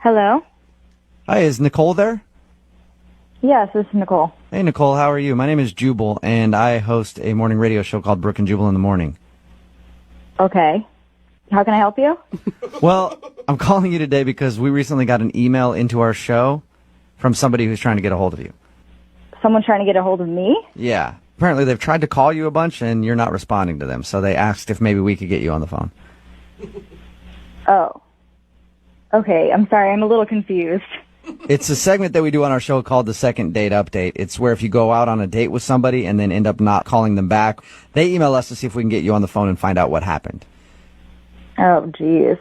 Hello? Hi, is Nicole there? Yes, this is Nicole. Hey, Nicole, how are you? My name is Jubal, and I host a morning radio show called Brooke and Jubal in the Morning. Okay. How can I help you? Well, I'm calling you today because we recently got an email into our show from somebody who's trying to get a hold of you. Someone trying to get a hold of me? Yeah. Apparently they've tried to call you a bunch, and you're not responding to them, so they asked if maybe we could get you on the phone. Oh. Okay, I'm sorry, I'm a little confused. It's a segment that we do on our show called the Second Date Update. It's where if you go out on a date with somebody and then end up not calling them back, they email us to see if we can get you on the phone and find out what happened. Oh, jeez.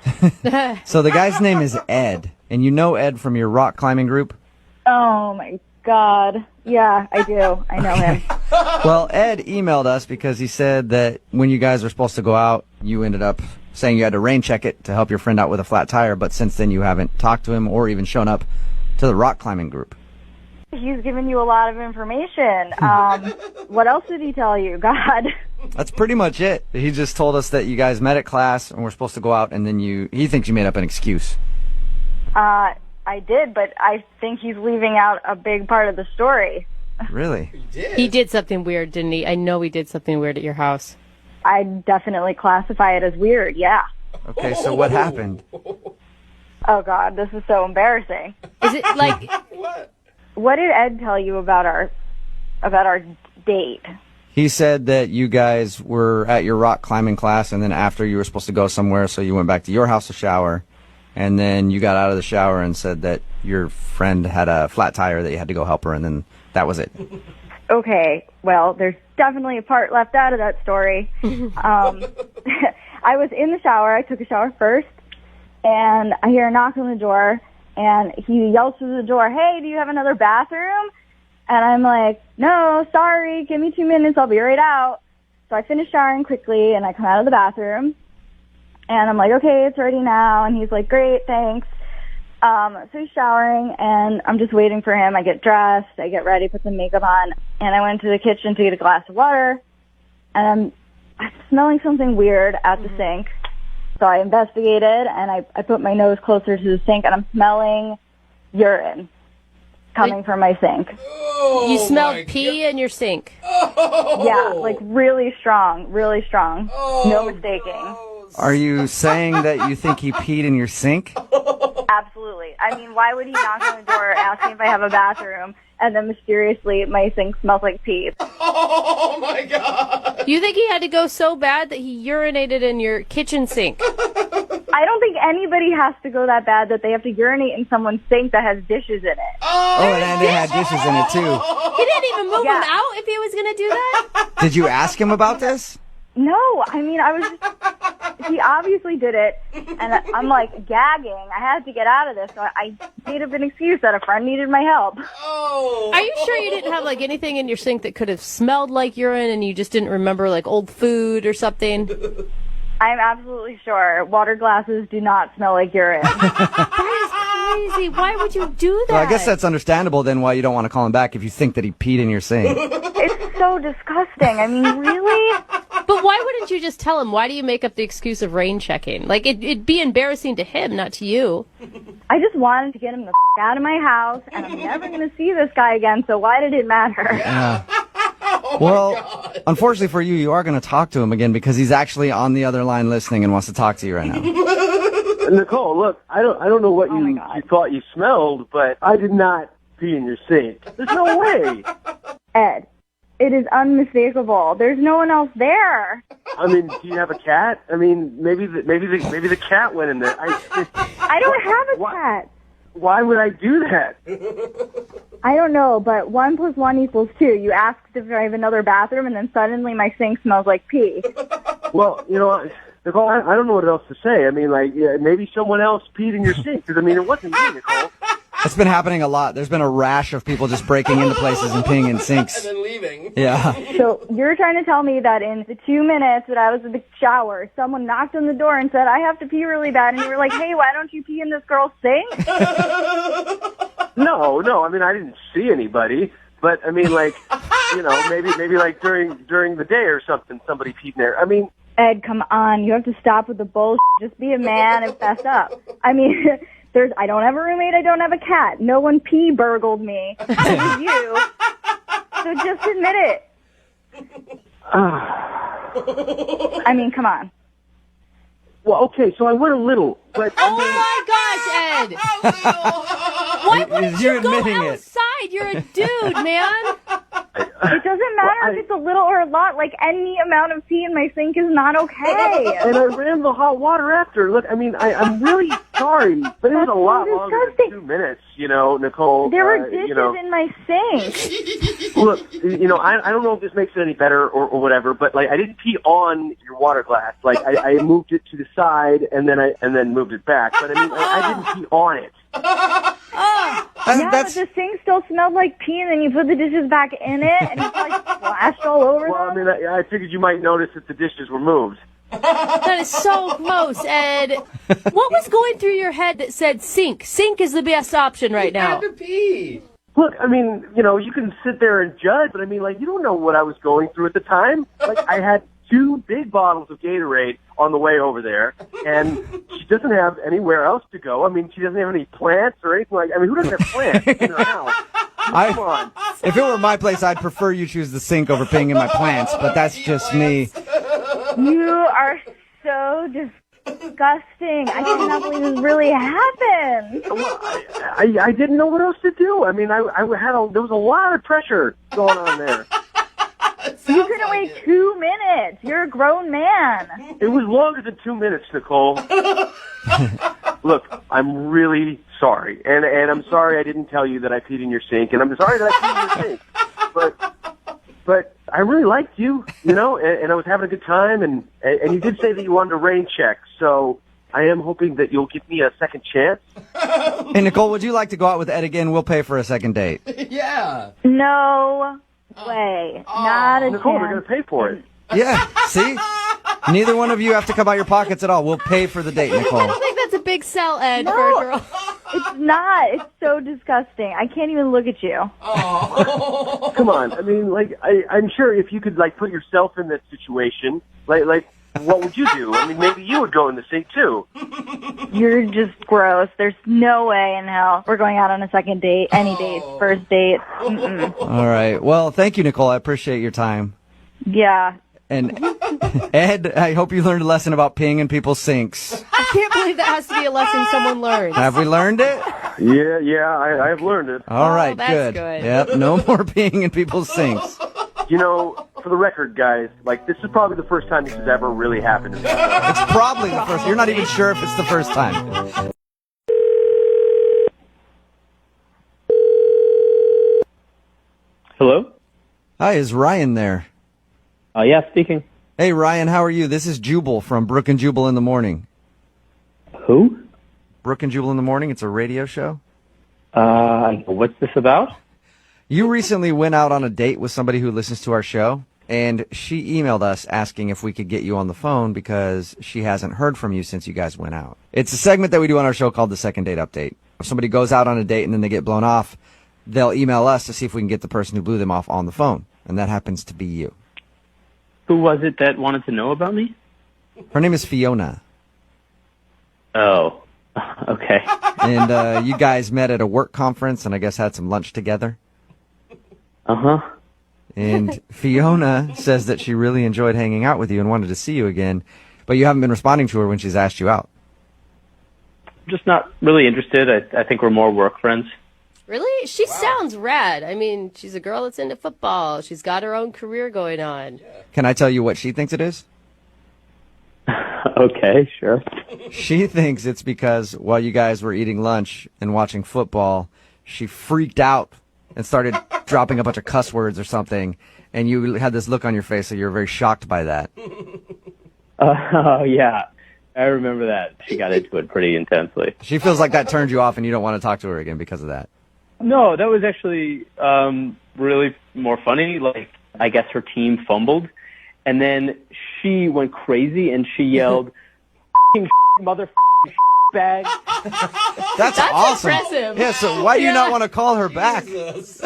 So the guy's name is Ed, and you know Ed from your rock climbing group? Oh, my God. Yeah, I do. I know him. Well, Ed emailed us because he said that when you guys were supposed to go out, you ended up saying you had to rain check it to help your friend out with a flat tire, but since then you haven't talked to him or even shown up to the rock climbing group. He's given you a lot of information. What else did he tell you? God. That's pretty much it. He just told us that you guys met at class and were supposed to go out, and then he thinks you made up an excuse. I did, but I think he's leaving out a big part of the story. Really? He did something weird, didn't he? I know he did something weird at your house. I definitely classify it as weird, yeah. Okay, so what happened? Oh, God, this is so embarrassing. Is it like... What did Ed tell you about our date? He said that you guys were at your rock climbing class, and then after you were supposed to go somewhere, so you went back to your house to shower, and then you got out of the shower and said that your friend had a flat tire that you had to go help her, and then that was it. Okay, well, there's definitely a part left out of that story. I was in the shower. I took a shower first, and I hear a knock on the door, and he yells through the door, "Hey, do you have another bathroom?" And I'm like, "No, sorry, give me 2 minutes, I'll be right out." So I finish showering quickly, and I come out of the bathroom, and I'm like, "Okay, it's ready now." And he's like, "Great, thanks." So he's showering, and I'm just waiting for him. I get dressed, I get ready, put some makeup on, and I went to the kitchen to get a glass of water, and I'm smelling something weird at the sink. So I investigated, and I put my nose closer to the sink, and I'm smelling urine coming from my sink. Oh, you smelled pee in your sink. Oh. Yeah, like really strong, really strong. Oh, no mistaking. Gross. Are you saying that you think he peed in your sink? Absolutely. I mean, why would he knock on the door asking if I have a bathroom, and then mysteriously my sink smells like pee? Oh, my God. You think he had to go so bad that he urinated in your kitchen sink? I don't think anybody has to go that bad that they have to urinate in someone's sink that has dishes in it. Oh, and they had dishes in it, too. He didn't even move him out if he was going to do that? Did you ask him about this? No, I mean, he obviously did it, and I'm like gagging. I had to get out of this, so I made up an excuse that a friend needed my help. Oh. Are you sure you didn't have like anything in your sink that could have smelled like urine and you just didn't remember like old food or something? I'm absolutely sure. Water glasses do not smell like urine. That is crazy. Why would you do that? Well, I guess that's understandable then why you don't want to call him back if you think that he peed in your sink. It's so disgusting. I mean, really? But why wouldn't you just tell him? Why do you make up the excuse of rain checking? Like, it'd be embarrassing to him, not to you. I just wanted to get him the out of my house, and I'm never going to see this guy again, so why did it matter? Yeah. Well, unfortunately for you, you are going to talk to him again because he's actually on the other line listening and wants to talk to you right now. Nicole, look, I don't know what you thought you smelled, but I did not pee in your sink. There's no way. Ed, it is unmistakable. There's no one else there. I mean, do you have a cat? I mean, maybe the cat went in there. I don't have a cat. Why would I do that? I don't know, but 1 + 1 = 2. You asked if I have another bathroom, and then suddenly my sink smells like pee. Well, you know, Nicole, I don't know what else to say. I mean, like, yeah, maybe someone else peed in your sink. Because, I mean, it wasn't me, Nicole. It's been happening a lot. There's been a rash of people just breaking into places and peeing in sinks. And then leaving. Yeah. So you're trying to tell me that in the 2 minutes that I was in the shower, someone knocked on the door and said, "I have to pee really bad," and you were like, "Hey, why don't you pee in this girl's sink?" No. I mean, I didn't see anybody. But, I mean, like, you know, maybe like during the day or something, somebody peed in there. I mean... Ed, come on. You have to stop with the bullshit. Just be a man and fess up. I mean... I don't have a roommate, I don't have a cat. No one pee burgled me. It was you. So just admit it. I mean, come on. Well, okay, so I went a little, but Oh my gosh, Ed! Why wouldn't You're you go admitting it. outside? You're a dude, man. It doesn't matter if it's a little or a lot. Like, any amount of pee in my sink is not okay. and I ran the hot water after. Look, I mean, I'm really sorry, but it was a lot longer than 2 minutes, Nicole. There were dishes in my sink. Look, I don't know if this makes it any better or whatever, but like I didn't pee on your water glass. Like I moved it to the side and then moved it back. But I mean, I didn't pee on it. Yeah, but the sink still smelled like pee, and then you put the dishes back in it, and it's like splashed all over Well, I them. mean, I figured you might notice that the dishes were moved. That is so gross, Ed. What was going through your head that said sink? Sink is the best option right now. Had to pee. Look, I mean, you can sit there and judge, but I mean, like, you don't know what I was going through at the time. Like, I had 2 big bottles of Gatorade on the way over there, and she doesn't have anywhere else to go. I mean, she doesn't have any plants or anything like. I mean, who doesn't have plants in her house? Come on. If it were my place, I'd prefer you choose the sink over peeing in my plants, but that's just me. You are so disgusting. I cannot believe this really happened. Well, I didn't know what else to do. I mean, there was a lot of pressure going on there. You couldn't wait 2 minutes. You're a grown man. It was longer than 2 minutes, Nicole. Look, I'm really sorry, and I'm sorry I didn't tell you that I peed in your sink, and I'm sorry that I peed in your sink. But I really liked you, and I was having a good time, and you did say that you wanted a rain check, so I am hoping that you'll give me a second chance. Hey, Nicole, would you like to go out with Ed again? We'll pay for a second date. Yeah. No way. Not a Nicole, we're chance. going to pay for it. Yeah, see? Neither one of you have to come out your pockets at all. We'll pay for the date, Nicole. I think that's a big sell, Ed, for a girl. It's not. It's so disgusting. I can't even look at you. Come on. I mean, like, I'm sure if you could, like, put yourself in that situation, like, what would you do? I mean, maybe you would go in the sink, too. You're just gross. There's no way in hell we're going out on a second date, any date, first date. Mm-mm. All right. Well, thank you, Nicole. I appreciate your time. Yeah. And Ed, I hope you learned a lesson about peeing in people's sinks. I can't believe that has to be a lesson someone learns. Have we learned it? Yeah, I have learned it. All right, that's good. good. Yep, no more peeing in people's sinks. For the record, guys, like, this is probably the first time this has ever really happened. It's probably the first. You're not even sure if it's the first time. Hello? Hi, is Ryan there? Yeah, speaking. Hey, Ryan, how are you? This is Jubal from Brooke and Jubal in the Morning. Who? Brooke and Jubal in the Morning, it's a radio show. What's this about? You recently went out on a date with somebody who listens to our show, and she emailed us asking if we could get you on the phone because she hasn't heard from you since you guys went out. It's a segment that we do on our show called the Second Date Update. If somebody goes out on a date and then they get blown off, they'll email us to see if we can get the person who blew them off on the phone, and that happens to be you. Who was it that wanted to know about me? Her name is Fiona. Oh, okay. And you guys met at a work conference and I guess had some lunch together. Uh-huh. And Fiona says that she really enjoyed hanging out with you and wanted to see you again, but you haven't been responding to her when she's asked you out. Just not really interested. I think we're more work friends. Really? She sounds rad. I mean, she's a girl that's into football. She's got her own career going on. Can I tell you what she thinks it is? Okay, sure. She thinks it's because while you guys were eating lunch and watching football, she freaked out and started dropping a bunch of cuss words or something, and you had this look on your face, so you were very shocked by that. Yeah. I remember that. She got into it pretty intensely. She feels like that turned you off and you don't want to talk to her again because of that. No, that was actually really more funny. Like, I guess her team fumbled, and then she went crazy and she yelled, "F***ing mother bag." That's awesome. impressive. Yeah, so why do you not want to call her back? Jesus.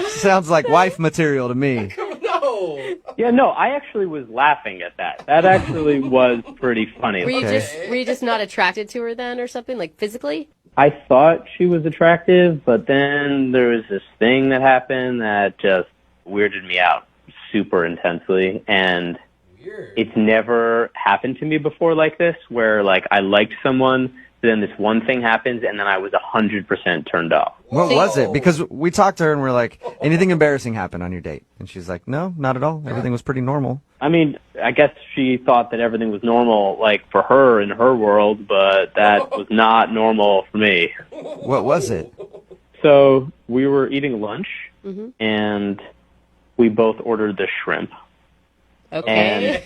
Sounds like wife material to me. No. Yeah, no, I actually was laughing at that. That actually was pretty funny. Were you just not attracted to her then or something, like physically? I thought she was attractive, but then there was this thing that happened that just weirded me out super intensely, and it's never happened to me before like this, where like I liked someone, then this one thing happens, and then I was 100% turned off. What was it? Because we talked to her and we're like, anything embarrassing happened on your date? And she's like, no, not at all. Everything was pretty normal. I mean, I guess she thought that everything was normal, like for her in her world, but that was not normal for me. What was it? So we were eating lunch, and we both ordered the shrimp. Okay.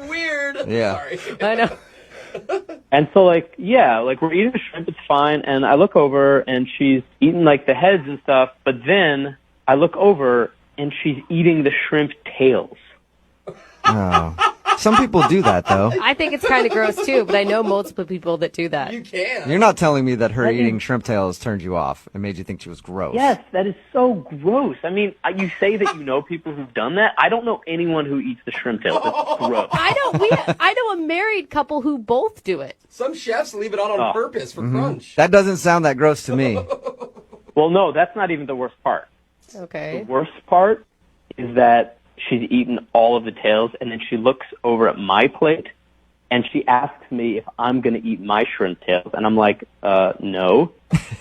Weird. Yeah. Sorry. I know. And so, like, yeah, like, we're eating the shrimp, it's fine, and I look over, and she's eating, like, the heads and stuff, but then I look over, and she's eating the shrimp tails. Oh. Some people do that, though. I think it's kind of gross, too, but I know multiple people that do that. You can. You're not telling me that her eating shrimp tails turned you off and made you think she was gross. Yes, that is so gross. I mean, you say that you know people who've done that. I don't know anyone who eats the shrimp tails. It's gross. I know a married couple who both do it. Some chefs leave it on purpose for crunch. That doesn't sound that gross to me. Well, no, that's not even the worst part. Okay. The worst part is that she's eaten all of the tails, and then she looks over at my plate, and she asks me if I'm going to eat my shrimp tails, and I'm like, no.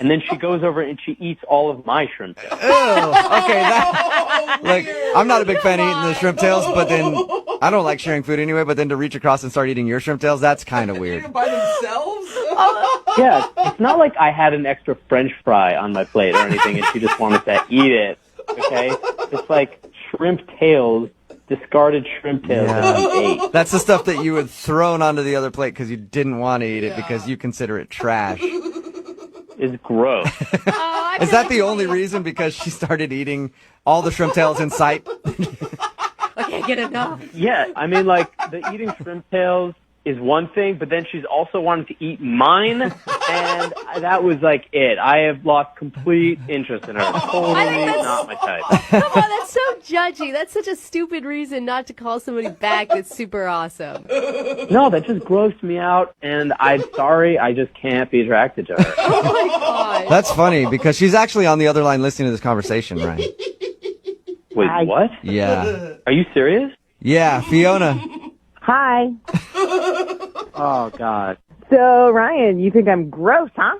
And then she goes over and she eats all of my shrimp tails. Ew. Okay, like, I'm not a big fan of eating the shrimp tails, but then I don't like sharing food anyway, but then to reach across and start eating your shrimp tails, that's kind of weird. By themselves? Yeah, it's not like I had an extra French fry on my plate or anything, and she just wanted to eat it, okay? It's like shrimp tails, discarded shrimp tails that you ate. That's the stuff that you had thrown onto the other plate because you didn't want to eat it because you consider it trash. It's gross. Is that the only reason? Because she started eating all the shrimp tails in sight? I can't get enough. Yeah, I mean, like, the eating shrimp tails is one thing, but then she's also wanted to eat mine, and that was, like, it. I have lost complete interest in her. Totally not my type. Come on, that's so judgy. That's such a stupid reason not to call somebody back that's super awesome. No, that just grossed me out, and I'm sorry, I just can't be attracted to her. Oh, my God. That's funny because she's actually on the other line listening to this conversation, Ryan. Wait, what? Yeah. Are you serious? Yeah, Fiona. Hi. Oh, God. So, Ryan, you think I'm gross, huh?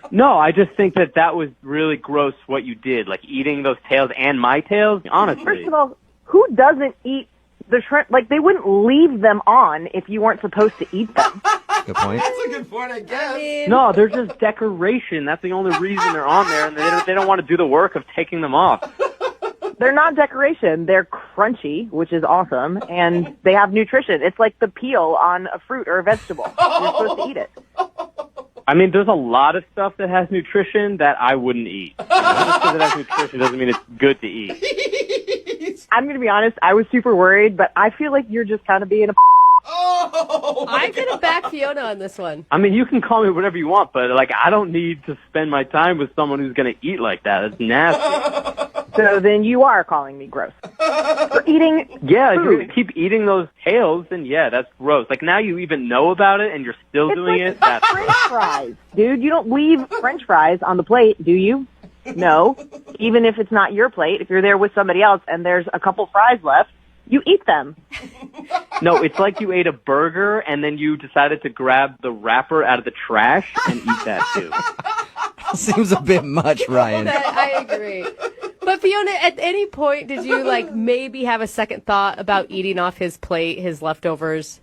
No, I just think that was really gross what you did, like eating those tails and my tails, honestly. First of all, who doesn't eat the shrimp? Like, they wouldn't leave them on if you weren't supposed to eat them. Good point. That's a good point, I guess. No, they're just decoration. That's the only reason they're on there, and they don't want to do the work of taking them off. They're not decoration. They're crunchy, which is awesome, and they have nutrition. It's like the peel on a fruit or a vegetable. You're supposed to eat it. I mean, there's a lot of stuff that has nutrition that I wouldn't eat. Just because it has nutrition doesn't mean it's good to eat. I'm going to be honest. I was super worried, but I feel like you're just kind of being a I'm going to back Fiona on this one. I mean, you can call me whatever you want, but, like, I don't need to spend my time with someone who's going to eat like that. It's nasty. So then you are calling me gross. For eating Yeah, if food. you're going to keep eating those tails, then yeah, that's gross. Like, now you even know about it and you're still It's doing like it. That's French fries. Dude, you don't leave French fries on the plate, do you? No. Even if it's not your plate, if you're there with somebody else and there's a couple fries left, you eat them. No, it's like you ate a burger and then you decided to grab the wrapper out of the trash and eat that too. Seems a bit much, Ryan. I agree. But Fiona, at any point did you like maybe have a second thought about eating off his plate, his leftovers?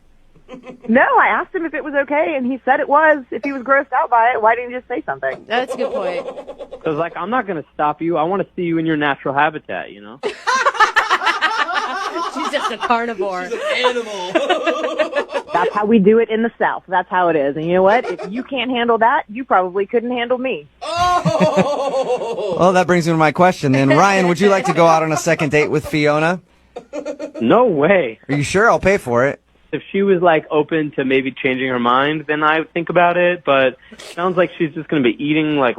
No, I asked him if it was okay, and he said it was. If he was grossed out by it, why didn't he just say something? That's a good point. Because, like, I'm not going to stop you. I want to see you in your natural habitat, you know? She's just a carnivore. She's an animal. That's how we do it in the South. That's how it is. And you know what? If you can't handle that, you probably couldn't handle me. Oh! Well, that brings me to my question then. Ryan, would you like to go out on a second date with Fiona? No way. Are you sure? I'll pay for it. If she was like open to maybe changing her mind, then I would think about it. But it sounds like she's just going to be eating like,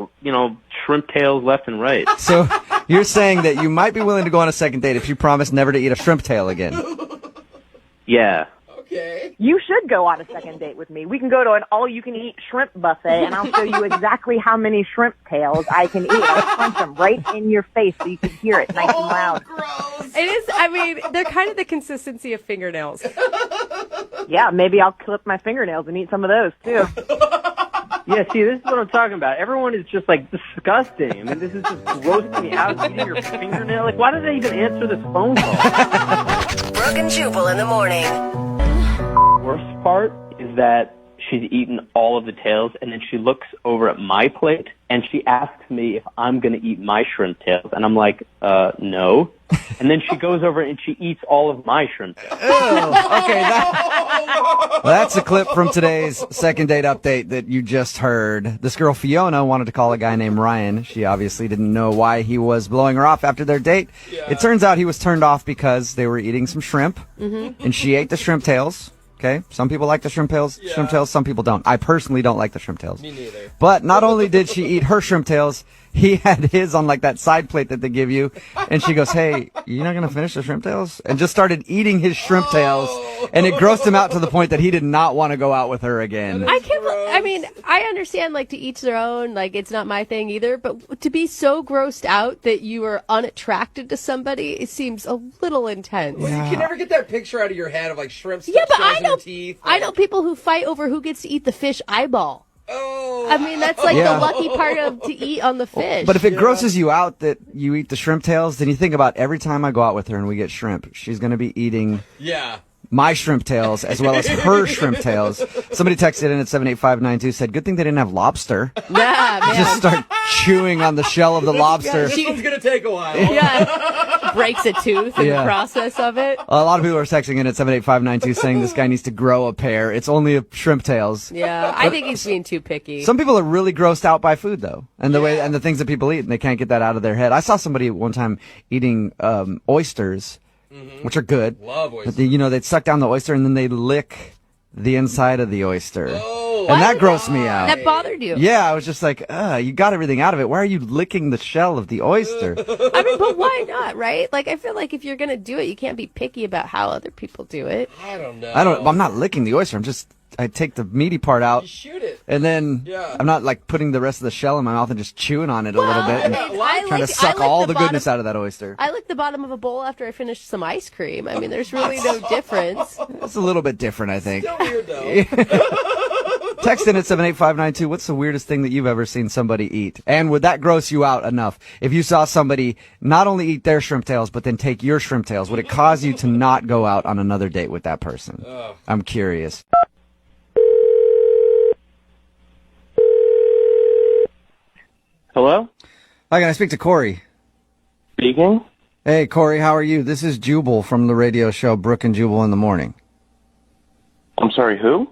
shrimp tails left and right. So you're saying that you might be willing to go on a second date if you promise never to eat a shrimp tail again. Yeah. Okay. You should go on a second date with me. We can go to an all-you-can-eat shrimp buffet, and I'll show you exactly how many shrimp tails I can eat. I'll crunch them right in your face so you can hear it nice and loud. Gross. It is, I mean, they're kind of the consistency of fingernails. Yeah, maybe I'll clip my fingernails and eat some of those, too. Yeah, see, this is what I'm talking about. Everyone is just, like, disgusting. I mean, this is just grossing me out, eating your fingernail. Like, why did they even answer this phone call? Brooke and Jubal in the morning. Worst part is that she's eaten all of the tails, and then she looks over at my plate, and she asks me if I'm going to eat my shrimp tails. And I'm like, no. And then she goes over and she eats all of my shrimp tails. Okay, that's a clip from today's second date update that you just heard. This girl, Fiona, wanted to call a guy named Ryan. She obviously didn't know why he was blowing her off after their date. Yeah. It turns out he was turned off because they were eating some shrimp, and she ate the shrimp tails. Okay, some people like the shrimp tails, some people don't. I personally don't like the shrimp tails. Me neither. But not only did she eat her shrimp tails, he had his on like that side plate that they give you. And she goes, "Hey, you're not going to finish the shrimp tails?" And just started eating his shrimp tails. And it grossed him out to the point that he did not want to go out with her again. I mean, I understand, like, to each their own, like, it's not my thing either, but to be so grossed out that you are unattracted to somebody, it seems a little intense. Well, you can never get that picture out of your head of like shrimp Yeah, but shells in their teeth. I know people who fight over who gets to eat the fish eyeball. Oh. I mean, that's like Yeah. the lucky part of to eat on the fish. But if it grosses you out that you eat the shrimp tails, then you think about every time I go out with her and we get shrimp, she's going to be eating Yeah. my shrimp tails as well as her shrimp tails. Somebody texted in at 78592, said, "Good thing they didn't have lobster." yeah, man. Just start chewing on the shell of the lobster. This one's gonna take a while. Yeah, breaks a tooth in Yeah. the process of it. A lot of people are texting in at 78592 saying this guy needs to grow a pair. It's only a shrimp tails. Yeah, I think he's being too picky. Some people are really grossed out by food though, and the way and the things that people eat, and they can't get that out of their head. I saw somebody one time eating oysters, which are good. Love But oysters. they'd suck down the oyster and then they'd lick the inside of the oyster. Oh. And that grossed me out. That bothered you? Yeah, I was just like, you got everything out of it. Why are you licking the shell of the oyster? I mean, but why not, right? Like, I feel like if you're going to do it, you can't be picky about how other people do it. I don't know. I'm not licking the oyster. I take the meaty part out. You shoot it. And then Yeah. I'm not like putting the rest of the shell in my mouth and just chewing on it a little bit and trying to suck all the goodness out of that oyster. I lick the bottom of a bowl after I finish some ice cream. I mean, there's really no difference. It's a little bit different, I think. Still weird though. Text in at 78592. What's the weirdest thing that you've ever seen somebody eat? And would that gross you out enough? If you saw somebody not only eat their shrimp tails, but then take your shrimp tails, would it cause you to not go out on another date with that person? I'm curious. Hello? Hi, can I speak to Corey? Speaking? Hey, Corey, how are you? This is Jubal from the radio show Brooke and Jubal in the Morning. I'm sorry, who?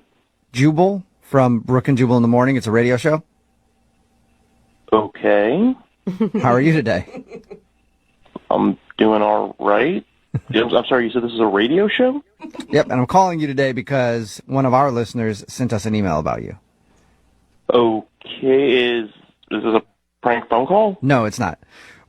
Jubal from Brooke and Jubal in the Morning. It's a radio show. Okay. How are you today? I'm doing all right. I'm sorry, you said this is a radio show? Yep, and I'm calling you today because one of our listeners sent us an email about you. Okay, is this a prank phone call? No, it's not.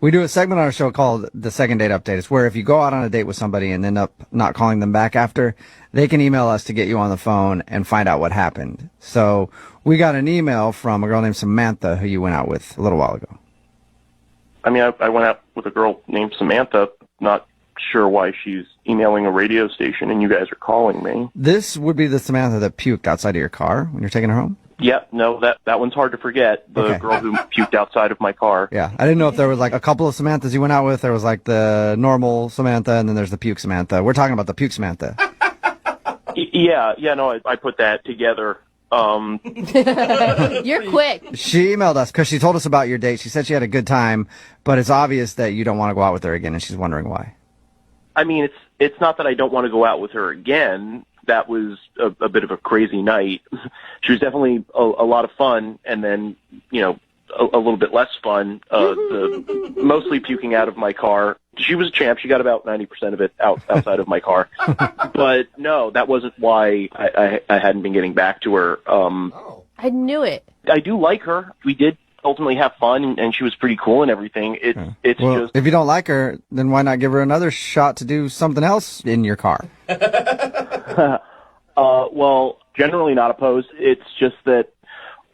We do a segment on our show called The Second Date Update. It's where if you go out on a date with somebody and end up not calling them back after, they can email us to get you on the phone and find out what happened. So we got an email from a girl named Samantha who you went out with a little while ago. I mean, I went out with a girl named Samantha, not sure why she's emailing a radio station and you guys are calling me. This would be the Samantha that puked outside of your car when you're taking her home? Yep, no, that one's hard to forget. The Okay. girl who puked outside of my car. Yeah, I didn't know if there was like a couple of Samanthas you went out with. There was like the normal Samantha and then there's the puke Samantha. We're talking about the puke Samantha. Yeah, no, I put that together. You're quick. She emailed us because she told us about your date. She said she had a good time, but it's obvious that you don't want to go out with her again, and she's wondering why. I mean, it's not that I don't want to go out with her again. That was a bit of a crazy night. She was definitely a lot of fun, and then, a little bit less fun. The mostly puking out of my car She was a champ. She got about 90% of it outside of my car. But no, that wasn't why I hadn't been getting back to her. I knew it. I do like her. We did ultimately have fun, and she was pretty cool and everything. It's Well, just... if you don't like her, then why not give her another shot to do something else in your car? Well, generally not opposed. It's just that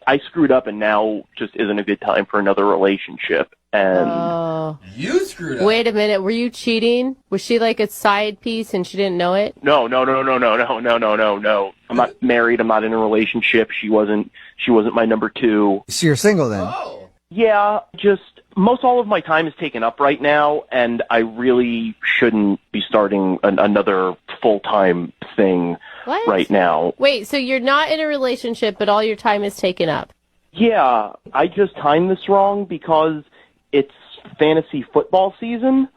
I screwed up, and now just isn't a good time for another relationship. And You screwed up. Wait a minute. Were you cheating? Was she like a side piece and she didn't know it? No. I'm not married. I'm not in a relationship. She wasn't my number two. So you're single then? Oh. Yeah, just most all of my time is taken up right now, and I really shouldn't be starting another full-time thing What? right now. Wait, so you're not in a relationship, but all your time is taken up? Yeah, I just timed this wrong because it's fantasy football season.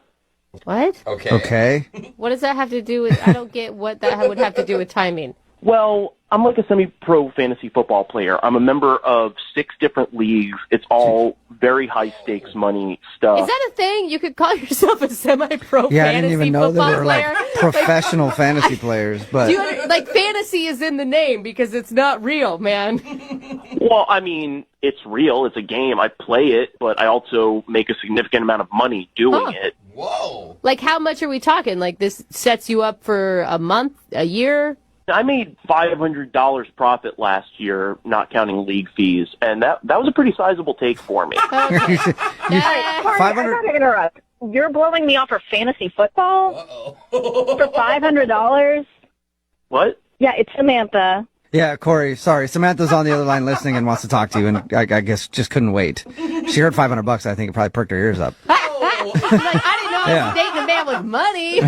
What? Okay. What does that have to do with... I don't get what that would have to do with timing. Well, I'm like a semi-pro fantasy football player. I'm a member of 6 different leagues. It's all very high-stakes money stuff. Is that a thing? You could call yourself a semi-pro Yeah, I fantasy didn't even know football there were player? like professional fantasy players, but Like, fantasy is in the name because it's not real, man. Well, I mean, it's real. It's a game. I play it, but I also make a significant amount of money doing it. Whoa. Like, how much are we talking? Like, this sets you up for a month, a year? I made $500 profit last year, not counting league fees, and that was a pretty sizable take for me. Corey, I 500 gotta interrupt. You're blowing me off for fantasy football Uh-oh. for $500? What? Yeah, it's Samantha. yeah, Corey, sorry. Samantha's on the other line listening and wants to talk to you, and I guess just couldn't wait. She heard $500. I think it probably perked her ears up. Like, I didn't know I was dating a man with money.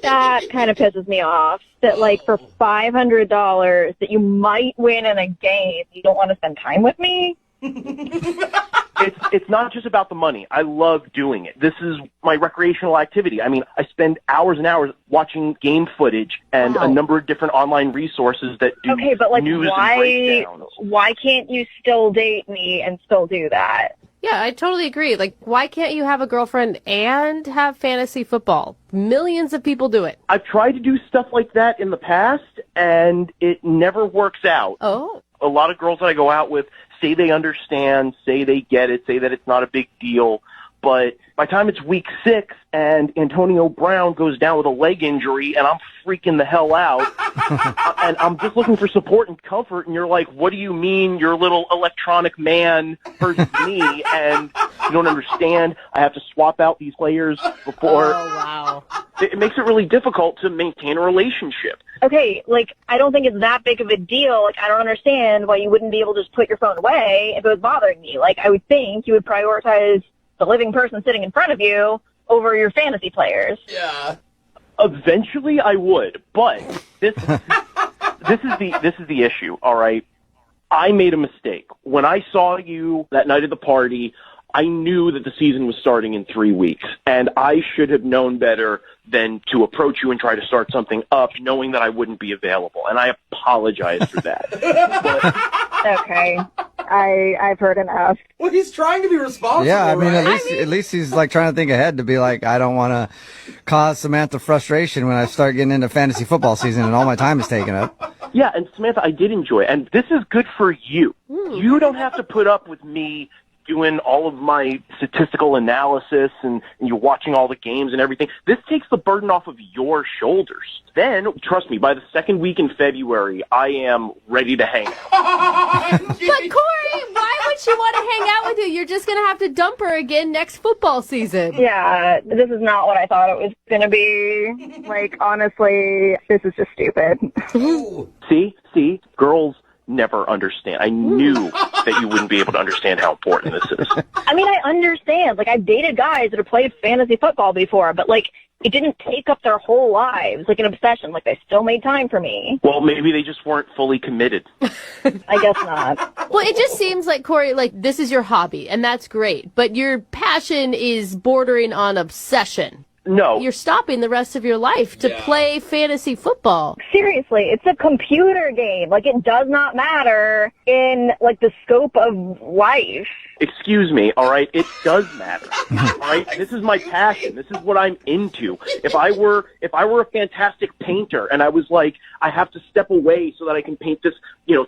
That kind of pisses me off. That, like, for $500 that you might win in a game, you don't want to spend time with me? It's not just about the money. I love doing it. This is my recreational activity. I mean, I spend hours and hours watching game footage and a number of different online resources that do Okay, but, like, news and breakdowns. why can't you still date me and still do that? Yeah, I totally agree. Like, why can't you have a girlfriend and have fantasy football? Millions of people do it. I've tried to do stuff like that in the past, and it never works out. Oh. A lot of girls that I go out with say they understand, say they get it, say that it's not a big deal. But by the time it's week 6 and Antonio Brown goes down with a leg injury and I'm freaking the hell out and I'm just looking for support and comfort, and you're like, what do you mean your little electronic man versus me? And you don't understand. I have to swap out these players before. Oh, wow. It makes it really difficult to maintain a relationship. Okay, like, I don't think it's that big of a deal. Like, I don't understand why you wouldn't be able to just put your phone away if it was bothering me. Like, I would think you would prioritize the living person sitting in front of you over your fantasy players. Yeah. Eventually I would, but this is the issue, all right? I made a mistake. When I saw you that night at the party, I knew that the season was starting in 3 weeks, and I should have known better than to approach you and try to start something up knowing that I wouldn't be available, and I apologize for that. But Okay, I've heard enough. Well, he's trying to be responsible. Yeah, I mean, right? at least he's like trying to think ahead to be like, I don't want to cause Samantha frustration when I start getting into fantasy football season and all my time is taken up. yeah, and Samantha, I did enjoy it, and this is good for you. You don't have to put up with me doing all of my statistical analysis and you're watching all the games and everything. This takes the burden off of your shoulders. Then, trust me, by the second week in February, I am ready to hang out. But, Corey, why would she want to hang out with you? You're just going to have to dump her again next football season. Yeah, this is not what I thought it was going to be. Like, honestly, this is just stupid. See, girls never understand. I knew that you wouldn't be able to understand how important this is. I mean, I understand. Like, I've dated guys that have played fantasy football before, but, like, it didn't take up their whole lives, like an obsession. Like, they still made time for me. Well, maybe they just weren't fully committed. I guess not. Well, it just seems like, Corey, like, this is your hobby, and that's great. But your passion is bordering on obsession. No. you're stopping the rest of your life to play fantasy football. Seriously, it's a computer game. Like, it does not matter in, like, the scope of life. Excuse me, all right? It does matter, all right? This is my passion. This is what I'm into. If I were a fantastic painter and I was like, I have to step away so that I can paint this,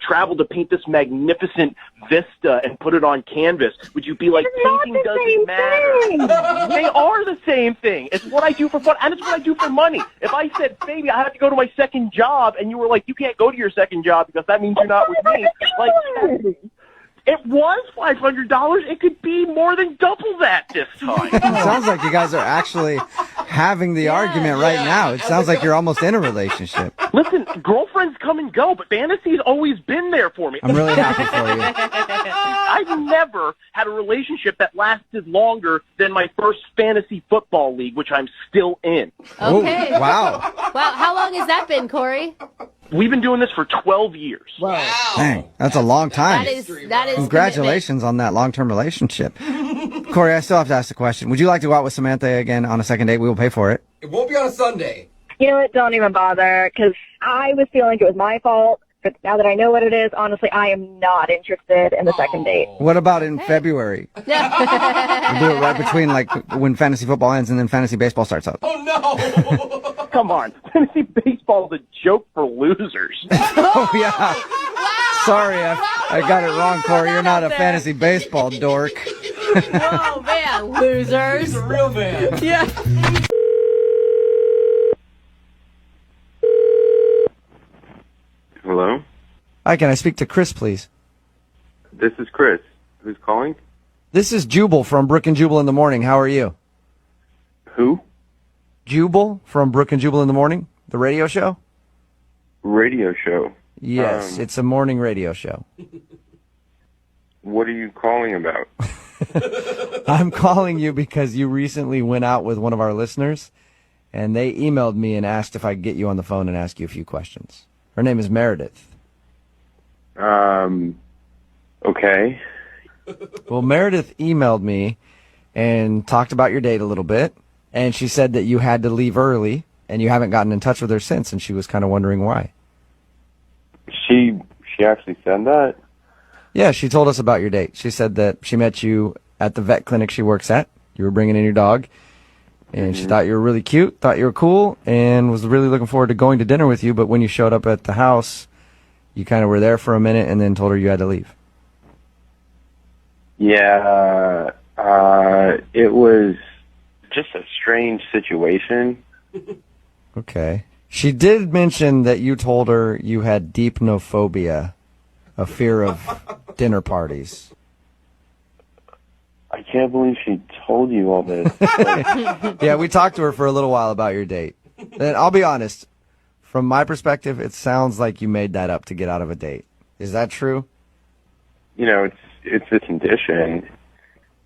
travel to paint this magnificent vista and put it on canvas, would you be like, painting doesn't matter? They are the same thing. It's what I do for fun, and it's what I do for money. If I said, baby, I have to go to my second job, and you were like, you can't go to your second job because that means you're not with me, like, it was $500. It could be more than double that this time. It sounds like you guys are actually having the argument right now. It sounds like you're almost in a relationship. Listen, girlfriends come and go, but fantasy's always been there for me. I'm really happy for you. I've never had a relationship that lasted longer than my first fantasy football league, which I'm still in. Okay. Ooh, wow. Wow, how long has that been, Corey? We've been doing this for 12 years. Whoa. Dang, that's a long time. That is Congratulations on that long-term relationship. Corey, I still have to ask the question. Would you like to go out with Samantha again on a second date? We will pay for it. It won't be on a Sunday. You know what? Don't even bother, because I was feeling like it was my fault. But now that I know what it is, honestly, I am not interested in the second date. What about in February? We'll do it right between, like, when fantasy football ends and then fantasy baseball starts up. Oh, no. Come on. Fantasy baseball is a joke for losers. Oh, yeah. Wow. Sorry, I got it wrong, Corey. You're not a fantasy baseball dork. Whoa, man, losers. He's a real man. Yeah. Hello? Hi, can I speak to Chris, please? This is Chris. Who's calling? This is Jubal from Brooke and Jubal in the Morning. How are you? Who? Jubal from Brooke and Jubal in the Morning, the radio show? Radio show. Yes, it's a morning radio show. What are you calling about? I'm calling you because you recently went out with one of our listeners, and they emailed me and asked if I could get you on the phone and ask you a few questions. Her name is Meredith. Okay. Well, Meredith emailed me and talked about your date a little bit, and she said that you had to leave early, and you haven't gotten in touch with her since, and she was kind of wondering why. She actually said that? Yeah, she told us about your date. She said that she met you at the vet clinic she works at. You were bringing in your dog, and she thought you were really cute, thought you were cool, and was really looking forward to going to dinner with you, but when you showed up at the house, you kind of were there for a minute and then told her you had to leave. Yeah, it was just a strange situation. Okay. She did mention that you told her you had deepnophobia, a fear of dinner parties. I can't believe she told you all this. Yeah, we talked to her for a little while about your date. And I'll be honest, from my perspective, it sounds like you made that up to get out of a date. Is that true? You know, it's a condition.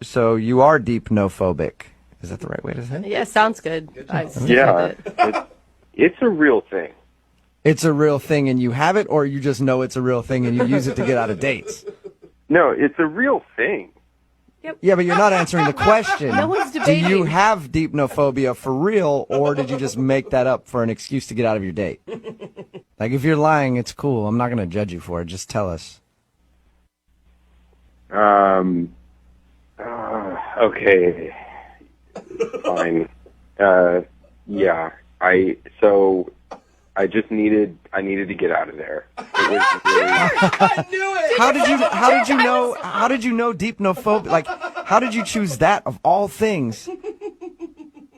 So you are deepnophobic. Is that the right way to say it? Yeah, sounds good. Yeah, it's a real thing. It's a real thing and you have it, or you just know it's a real thing and you use it to get out of dates? No, it's a real thing. Yeah, but you're not answering the question. No one's Do debating. you have deepnophobia for real, or did you just make that up for an excuse to get out of your date? Like, if you're lying, it's cool. I'm not going to judge you for it. Just tell us. Okay. Fine. Yeah. I just needed to get out of there. It was really... I knew it. How did you know deepnophobia? Like, how did you choose that of all things?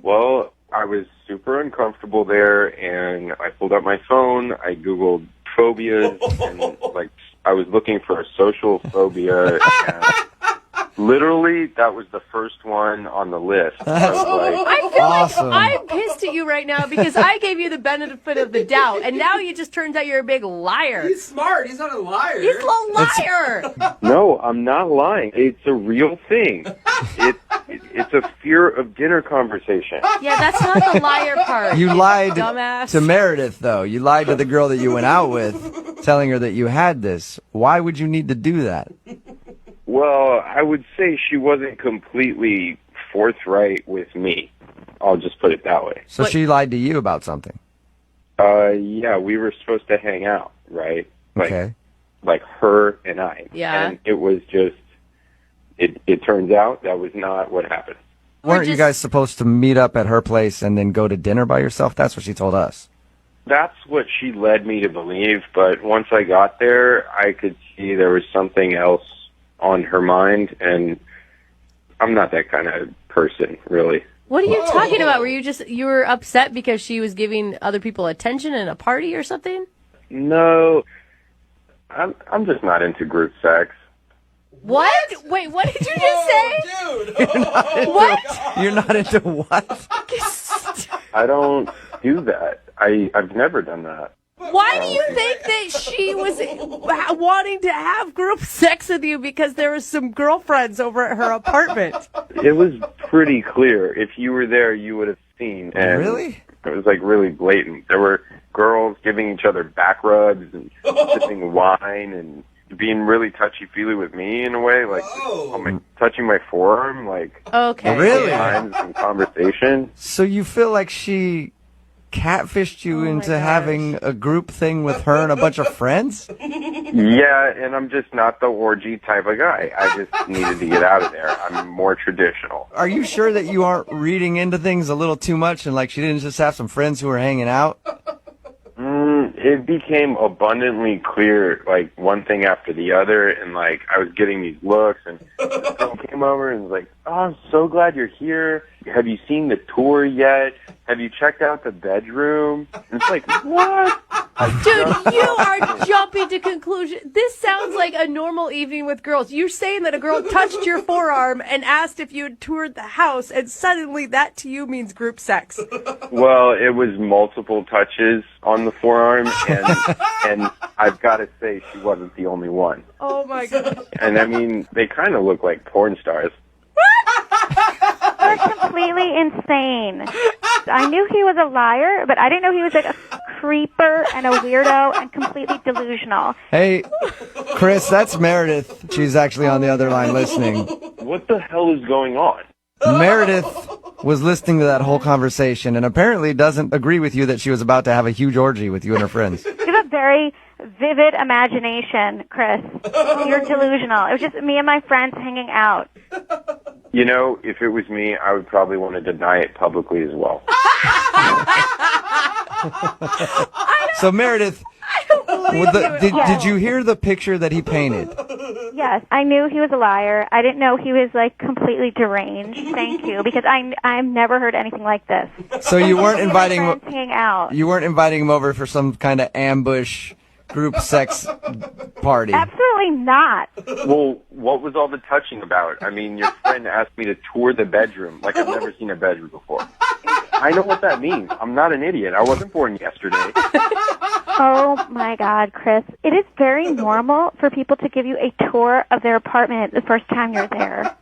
Well, I was super uncomfortable there, and I pulled out my phone. I Googled phobias, and I was looking for a social phobia. And literally, that was the first one on the list. I was like, I feel Awesome. like I'm pissed at you right now because I gave you the benefit of the doubt, and now you just turns out you're a big liar. He's smart. He's not a liar. He's a liar. no, I'm not lying. It's a real thing. It's a fear of dinner conversation. Yeah, that's not the liar part. You lied dumbass. to Meredith, though. You lied to the girl that you went out with, telling her that you had this. Why would you need to do that? Well, I would say she wasn't completely forthright with me I'll just put it that way. So she lied to you about something. Yeah, we were supposed to hang out, right? Okay. Like her and I. Yeah. And it was just, it turns out that was not what happened. Weren't you guys supposed to meet up at her place and then go to dinner by yourself? That's what she told us. That's what she led me to believe, but once I got there, I could see there was something else on her mind, and I'm not that kind of person, really. What are you talking about? You were upset because she was giving other people attention in a party or something? No, I'm just not into group sex. What? Wait, what did you just say? Dude. What? You're not into what? I don't do that. I've never done that. Why do you think that she was wanting to have group sex with you because there were some girlfriends over at her apartment? It was pretty clear. If you were there, you would have seen. And Really? It was like really blatant. There were girls giving each other back rubs and sipping wine and being really touchy-feely with me in a way, like touching my forearm, like Okay. Really? times in conversation. So you feel like she catfished you into having a group thing with her and a bunch of friends? Yeah, and I'm just not the orgy type of guy. I just needed to get out of there. I'm more traditional. Are you sure that you aren't reading into things a little too much and like she didn't just have some friends who were hanging out? It became abundantly clear, like, one thing after the other, and, like, I was getting these looks, and the girl came over and was like, oh, I'm so glad you're here. Have you seen the tour yet? Have you checked out the bedroom? And it's like, what? Dude, you are jumping to conclusions. This sounds like a normal evening with girls. You're saying that a girl touched your forearm and asked if you had toured the house, and suddenly that to you means group sex. Well, it was multiple touches on the forearm, and I've got to say she wasn't the only one. Oh, my God. And, I mean, they kind of look like porn stars. That's completely insane. I knew he was a liar, but I didn't know he was like a creeper and a weirdo and completely delusional. Hey, Chris, that's Meredith. She's actually on the other line listening. What the hell is going on? Meredith was listening to that whole conversation and apparently doesn't agree with you that she was about to have a huge orgy with you and her friends. You have a very vivid imagination, Chris. You're delusional. It was just me and my friends hanging out. You know, if it was me, I would probably want to deny it publicly as well. So, Meredith, did you hear the picture that he painted? Yes, I knew he was a liar. I didn't know he was like completely deranged. Thank you, because I've never heard anything like this. So you weren't inviting friends hanging out. You weren't inviting him over for some kind of ambush group sex party. Absolutely not. Well, what was all the touching about? I mean, your friend asked me to tour the bedroom like I've never seen a bedroom before. I know what that means. I'm not an idiot. I wasn't born yesterday. Oh, my God, Chris. It is very normal for people to give you a tour of their apartment the first time you're there.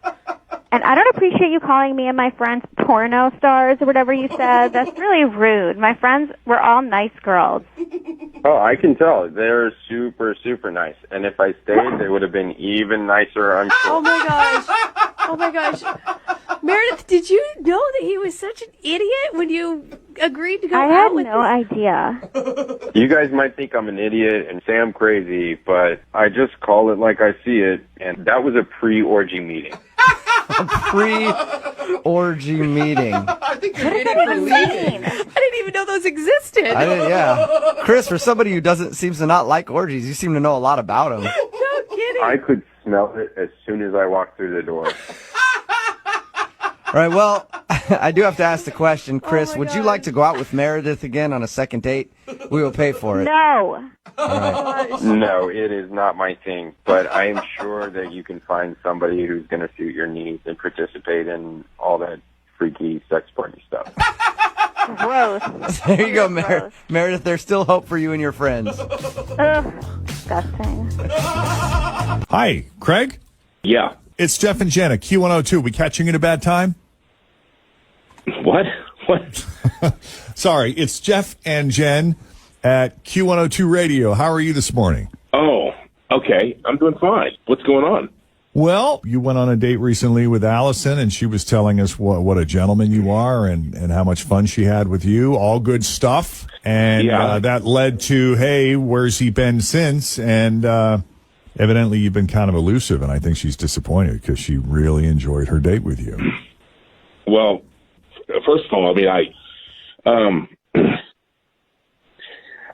And I don't appreciate you calling me and my friends porno stars or whatever you said. That's really rude. My friends were all nice girls. Oh, I can tell. They're super, super nice. And if I stayed, they would have been even nicer, I'm sure. Oh, my gosh. Oh, my gosh. Meredith, did you know that he was such an idiot when you agreed to go out with him? I had no idea. You guys might think I'm an idiot and say I'm crazy, but I just call it like I see it, and that was a pre-orgy meeting. A pre-orgy meeting. I think you're in it for leaving. I didn't even know those existed. Yeah. Chris, for somebody who seems to not like orgies, you seem to know a lot about them. No kidding. I could smell it as soon as I walked through the door. All right, well, I do have to ask the question, Chris, would you God. like to go out with Meredith again on a second date? We will pay for it. No. All right. No, it is not my thing, but I am sure that you can find somebody who's going to suit your needs and participate in all that freaky sex party stuff. Gross. There you go, Gross. Meredith. There's still hope for you and your friends. Ugh. Disgusting. Hi, Craig? Yeah. It's Jeff and Jen at Q102. We catching you at a bad time? What? What? Sorry, it's Jeff and Jen at Q102 Radio. How are you this morning? Oh, okay. I'm doing fine. What's going on? Well, you went on a date recently with Allison, and she was telling us what a gentleman you are and how much fun she had with you. All good stuff. And that led to, hey, where's he been since? And evidently you've been kind of elusive, and I think she's disappointed because she really enjoyed her date with you. Well, first of all,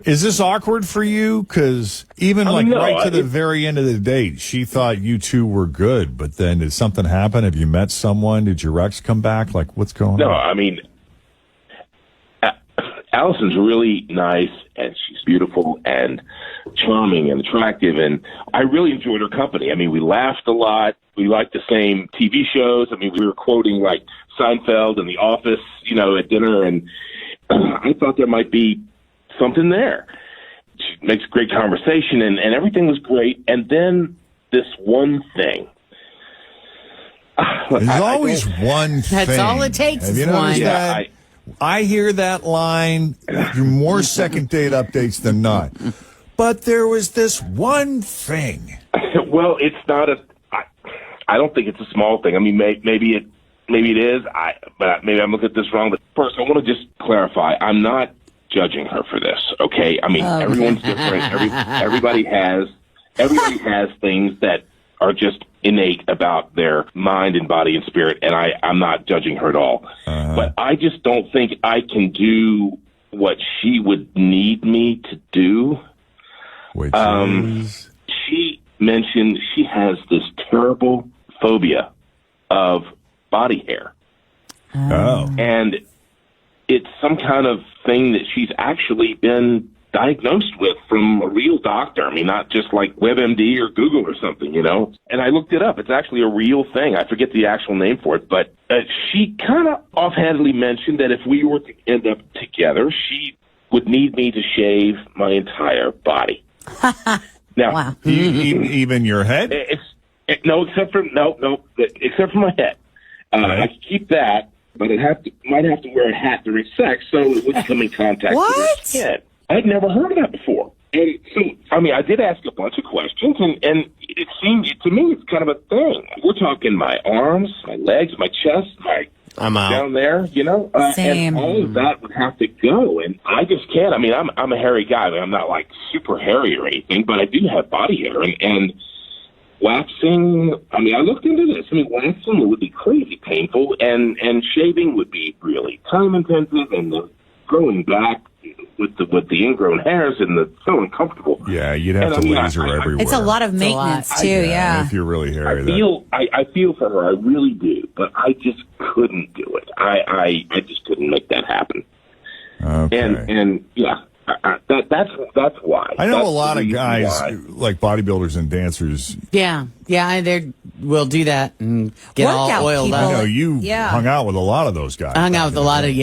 Is this awkward for you? Because even right to the very end of the date, she thought you two were good, but then did something happen? Have you met someone? Did your ex come back? Like, what's going on? No, I mean, Allison's really nice, and she's beautiful and charming and attractive, and I really enjoyed her company. I mean, we laughed a lot. We liked the same TV shows. I mean, we were quoting, like, Seinfeld and The Office, at dinner, and I thought there might be something there. She makes great conversation, and everything was great. And then this one thing. There's always one thing. That's all it takes. Have you noticed that? I hear that line through more second date updates than not. But there was this one thing. Well, it's not I don't think it's a small thing. I mean, maybe it is. But maybe I'm looking at this wrong. But first, I want to just clarify. I'm not judging her for this, okay? I mean, everyone's different. Everybody has things that are just innate about their mind and body and spirit, and I'm not judging her at all. But I just don't think I can do what she would need me to do. Which is? She mentioned she has this terrible phobia of body hair. Oh. And it's some kind of thing that she's actually been diagnosed with from a real doctor. I mean, not just like WebMD or Google or something, And I looked it up. It's actually a real thing. I forget the actual name for it, but she kind of offhandedly mentioned that if we were to end up together, she would need me to shave my entire body. Now, wow. Even your head? Except for my head. I could keep that. But might have to wear a hat during sex so it wouldn't come in contact with her skin. I'd never heard of that before. And so, I mean, I did ask a bunch of questions, and it seemed, to me, it's kind of a thing. We're talking my arms, my legs, my chest, I'm out. Down there, Same. And all of that would have to go. And I just can't. I mean, I'm a hairy guy. I mean, I'm not, like, super hairy or anything, but I do have body hair. And waxing, I mean, I looked into this. I mean, waxing would be crazy painful, and shaving would be really time-intensive, and the growing back with the ingrown hairs and the so uncomfortable. Yeah, you'd have to laser everywhere. It's a lot of maintenance, too, yeah. If you're really hairy. I feel for her. I really do, but I just couldn't do it. I just couldn't make that happen. Okay. And yeah. That's why. I know that's a lot of guys, like bodybuilders and dancers. Yeah, they will do that and get all oiled up. I know you hung out with a lot of those guys. I hung out with a lot of,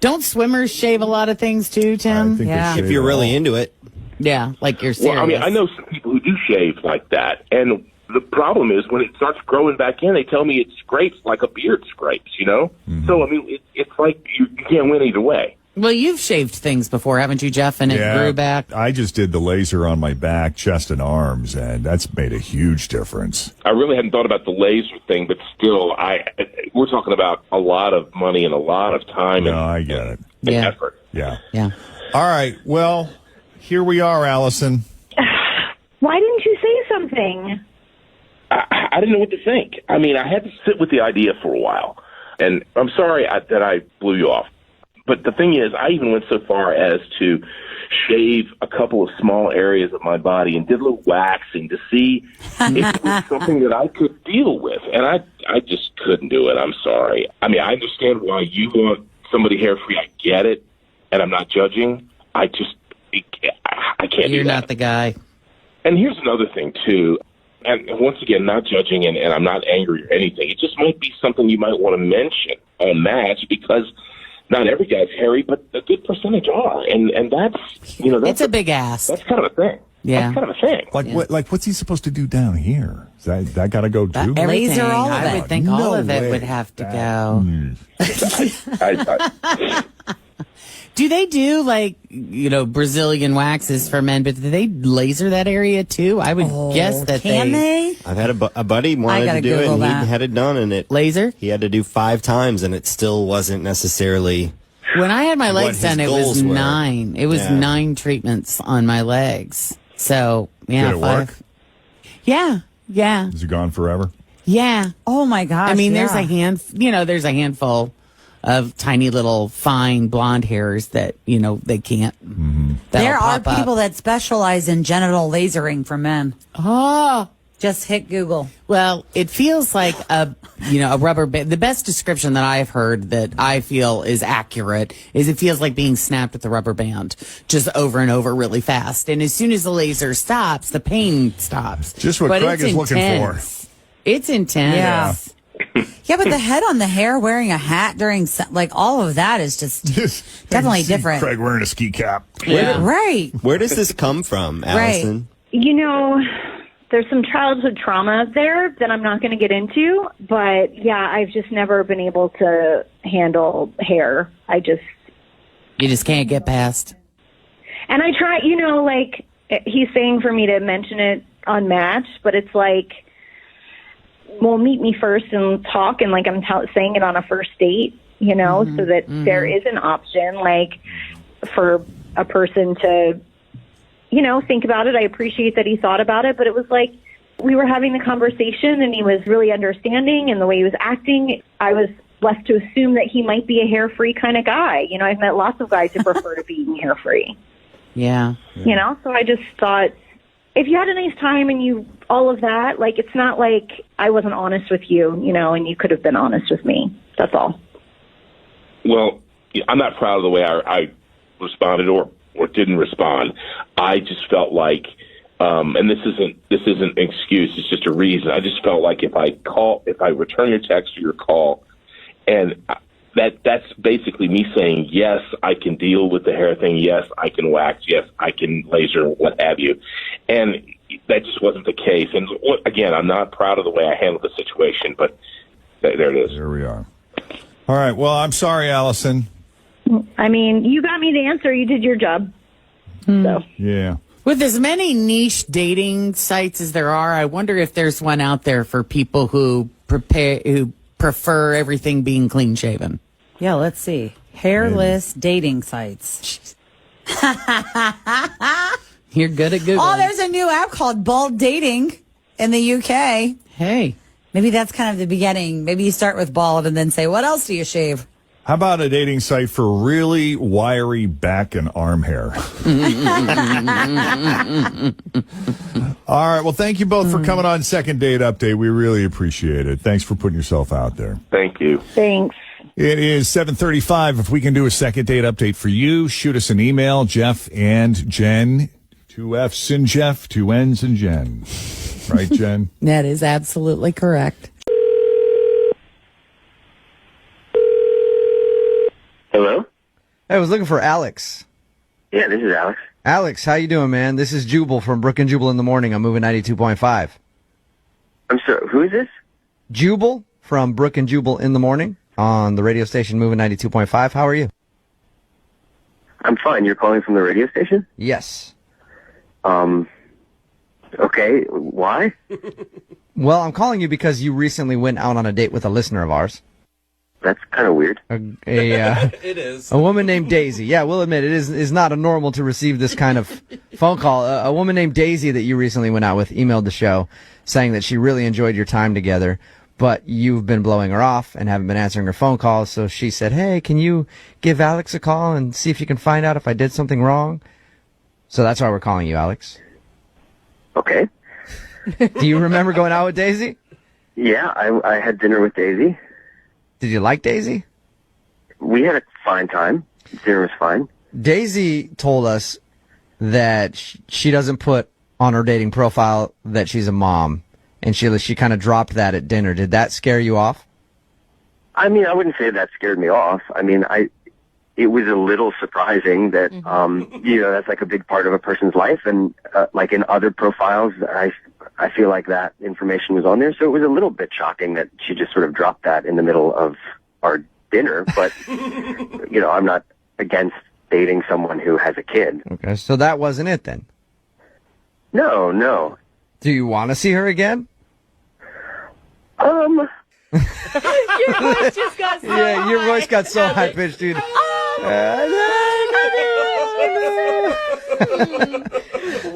Don't swimmers shave a lot of things too, Tim? I think they shave if you're really into it. Yeah, like you're serious. Well, I mean, I know some people who do shave like that, and the problem is when it starts growing back in, they tell me it scrapes like a beard scrapes, Mm-hmm. So, I mean, it's like you can't win either way. Well, you've shaved things before, haven't you, Jeff? And it grew back? I just did the laser on my back, chest, and arms, and that's made a huge difference. I really hadn't thought about the laser thing, but still, we're talking about a lot of money and a lot of time I get it. And effort. Yeah. All right. Well, here we are, Allison. Why didn't you say something? I didn't know what to think. I mean, I had to sit with the idea for a while, and I'm sorry that I blew you off. But the thing is, I even went so far as to shave a couple of small areas of my body and did a little waxing to see if it was something that I could deal with. And I just couldn't do it. I'm sorry. I mean, I understand why you want somebody hair-free. I get it, and I'm not judging. I can't do that. You're not the guy. And here's another thing, too. And once again, not judging, and I'm not angry or anything. It just might be something you might want to mention on Match because not every guy's hairy, but a good percentage are, and that's that's it's a big ass. That's kind of a thing. Yeah, that's kind of a thing. Like what? Like what's he supposed to do down here? Is that got to go too? Laser all of it. I would think all of it would have to go. Do they do Brazilian waxes for men, but do they laser that area too? I would guess that can they? I've had a buddy wanted to do it, and he had it done, and it laser. He had to do 5 times, and it still wasn't necessarily. When I had my legs done, it was were. 9. It was 9 treatments on my legs. So yeah, Did it 5. work? Yeah. Is it gone forever? Yeah. Oh my gosh. I mean, there's a handful of tiny little fine blonde hairs that, they can't. Mm-hmm. There are people that specialize in genital lasering for men. Oh. Just hit Google. Well, it feels like a rubber band. The best description that I've heard that I feel is accurate is it feels like being snapped with a rubber band, just over and over really fast. And as soon as the laser stops, the pain stops. Just what Craig is looking for. It's intense. Yeah, but the head on the hair, wearing a hat during, all of that is just definitely different. Craig wearing a ski cap. Yeah. Right. Where does this come from, Allison? There's some childhood trauma there that I'm not going to get into, but yeah, I've just never been able to handle hair. You just can't get past. And I try, he's saying for me to mention it on Match, but it's like, well, meet me first and talk, and I'm saying it on a first date, so that there is an option, for a person to, think about it. I appreciate that he thought about it, but it was like we were having the conversation and he was really understanding, and the way he was acting, I was left to assume that he might be a hair-free kind of guy. I've met lots of guys who prefer to be hair-free. Yeah. So I just thought, if you had a nice time and all of that, it's not like I wasn't honest with you, and you could have been honest with me. That's all. Well, I'm not proud of the way I responded or didn't respond. I just felt like, and this isn't an excuse, it's just a reason. I just felt like if I return your text or your call, and that's basically me saying, yes, I can deal with the hair thing. Yes, I can wax. Yes, I can laser, what have you. And that just wasn't the case. And again, I'm not proud of the way I handled the situation, but there it is. There we are. All right. Well, I'm sorry, Allison. I mean, you got me the answer. You did your job. So yeah. With as many niche dating sites as there are, I wonder if there's one out there for people who prefer everything being clean shaven. Yeah, let's see. Hairless dating sites. You're good at Google. Oh, there's a new app called Bald Dating in the UK. Hey. Maybe that's kind of the beginning. Maybe you start with bald and then say, what else do you shave? How about a dating site for really wiry back and arm hair? All right. Well, thank you both for coming on Second Date Update. We really appreciate it. Thanks for putting yourself out there. Thank you. Thanks. It is 7:35. If we can do a Second Date Update for you, shoot us an email, Jeff and Jen. 2 F's in Jeff, 2 N's in Jen. Right, Jen? That is absolutely correct. Hello? Hey, I was looking for Alex. Yeah, this is Alex. Alex, how you doing, man? This is Jubal from Brooke and Jubal in the Morning. I'm moving 92.5. I'm sorry, who is this? Jubal from Brooke and Jubal in the Morning on the radio station moving 92.5. How are you? I'm fine. You're calling from the radio station? Yes. Okay. Why? Well, I'm calling you because you recently went out on a date with a listener of ours. That's kind of weird. It is. A woman named Daisy. Yeah, we'll admit it is not a normal to receive this kind of phone call. A woman named Daisy that you recently went out with emailed the show saying that she really enjoyed your time together, but you've been blowing her off and haven't been answering her phone calls. So she said, hey, can you give Alex a call and see if you can find out if I did something wrong? So that's why we're calling you, Alex. Okay. Do you remember going out with Daisy? Yeah, I had dinner with Daisy. Did you like Daisy? We had a fine time. Dinner was fine. Daisy told us that she doesn't put on her dating profile that she's a mom, and she kind of dropped that at dinner. Did that scare you off? I mean, I wouldn't say that scared me off. I mean, it was a little surprising that, that's like a big part of a person's life. And, like in other profiles, I feel like that information was on there. So it was a little bit shocking that she just sort of dropped that in the middle of our dinner. But, I'm not against dating someone who has a kid. Okay, so that wasn't it then? No. Do you want to see her again? Your voice just got so Yeah, your high. voice got so high pitched, dude.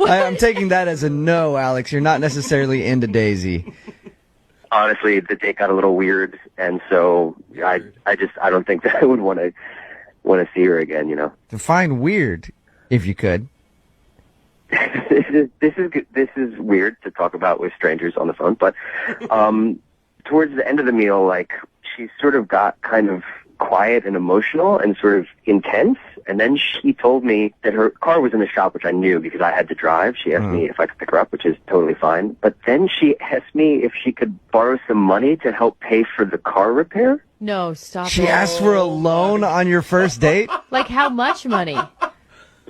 I'm taking that as a no, Alex. You're not necessarily into Daisy. Honestly, the date got a little weird, and so I don't think that I would want to see her again. You know. Define weird, if you could. This is weird to talk about with strangers on the phone, but towards the end of the meal, like, she sort of got kind of quiet and emotional and sort of intense, and then she told me that her car was in the shop, which I knew because I had to drive. She asked me if I could pick her up, which is totally fine. But then she asked me if she could borrow some money to help pay for the car repair. No, stop. She asked for a loan on your first date? Like how much money?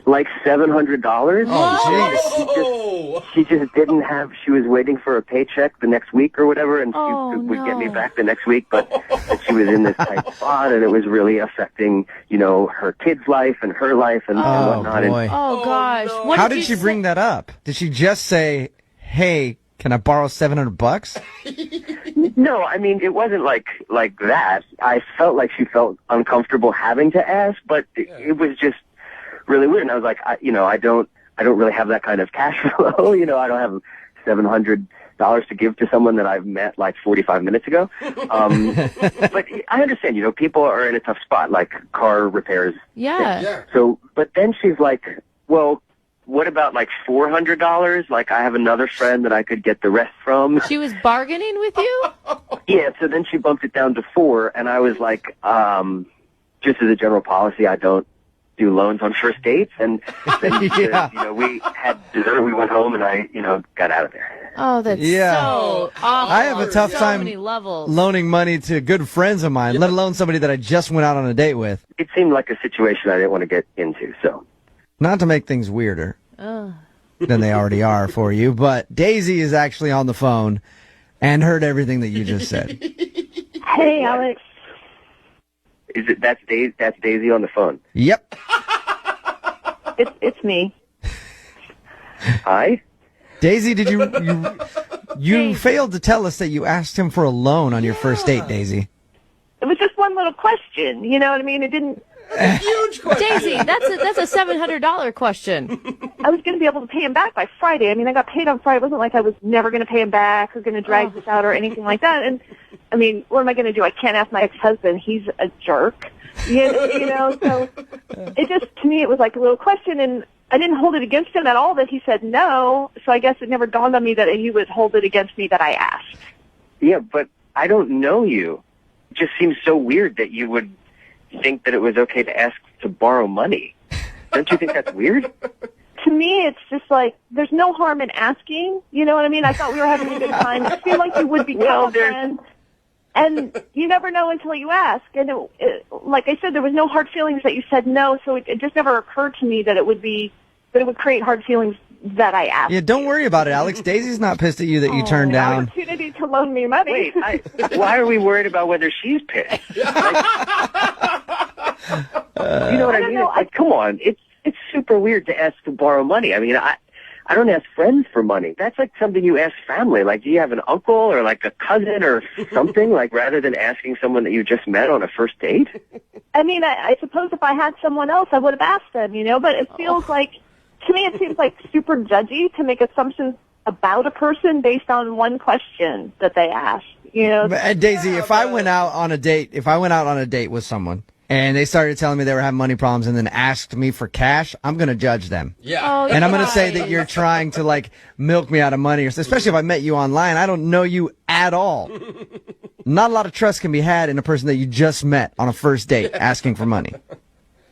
Like $700. Oh, jeez. She just didn't have. She was waiting for a paycheck the next week or whatever, and she would get me back the next week. But that she was in this tight spot, and it was really affecting, her kid's life and her life and whatnot. Boy. Oh gosh. What How did she bring that up? Did she just say, "Hey, can I borrow $700?" No, I mean, it wasn't like that. I felt like she felt uncomfortable having to ask, but it was just really weird. And I was like, I don't really have that kind of cash flow. I don't have $700 to give to someone that I've met like 45 minutes ago. But I understand, people are in a tough spot, like car repairs. Yeah. So, but then she's like, well, what about like $400? Like, I have another friend that I could get the rest from. She was bargaining with you? Yeah, so then she bumped it down to $4, and I was like, just as a general policy, I don't do loans on first dates. And then, we had dessert, we went home, and I, got out of there. Oh, that's so awful. I have a tough so time many levels. loaning money to good friends of mine, let alone somebody that I just went out on a date with. It seemed like a situation I didn't want to get into, so. Not to make things weirder than they already are for you, but Daisy is actually on the phone and heard everything that you just said. Hey, Alex. That's Daisy on the phone? Yep. It's me. Hi? Daisy, did you failed to tell us that you asked him for a loan on your first date, Daisy. It was just one little question. You know what I mean? It didn't. Huge question. Daisy, that's a $700 question. I was going to be able to pay him back by Friday. I mean, I got paid on Friday. It wasn't like I was never going to pay him back or going to drag this out or anything like that. And, I mean, what am I going to do? I can't ask my ex-husband. He's a jerk. So it just, to me, it was like a little question, and I didn't hold it against him at all that he said no, so I guess it never dawned on me that he would hold it against me that I asked. Yeah, but I don't know you. It just seems so weird that you would think that it was okay to ask to borrow money. Don't you think that's weird? To me, it's just like, there's no harm in asking. You know what I mean? I thought we were having a good time. I feel like you would become a friend. And you never know until you ask. And like I said, there was no hard feelings that you said no, so it just never occurred to me that it would create hard feelings that I asked. Yeah, don't worry about it, Alex. Daisy's not pissed at you that you turned down. Opportunity to loan me money. Wait, why are we worried about whether she's pissed? You know what I mean? Like, come on, it's super weird to ask to borrow money. I mean, I don't ask friends for money. That's like something you ask family. Like, do you have an uncle or like a cousin or something? Like, rather than asking someone that you just met on a first date? I mean, I suppose if I had someone else, I would have asked them, but it feels like, to me, it seems like super judgy to make assumptions about a person based on one question that they asked, Daisy, if I went out on a date with someone, and they started telling me they were having money problems and then asked me for cash, I'm going to judge them. Yeah. Oh, and I'm going to say that you're trying to, like, milk me out of money, especially if I met you online. I don't know you at all. Not a lot of trust can be had in a person that you just met on a first date asking for money.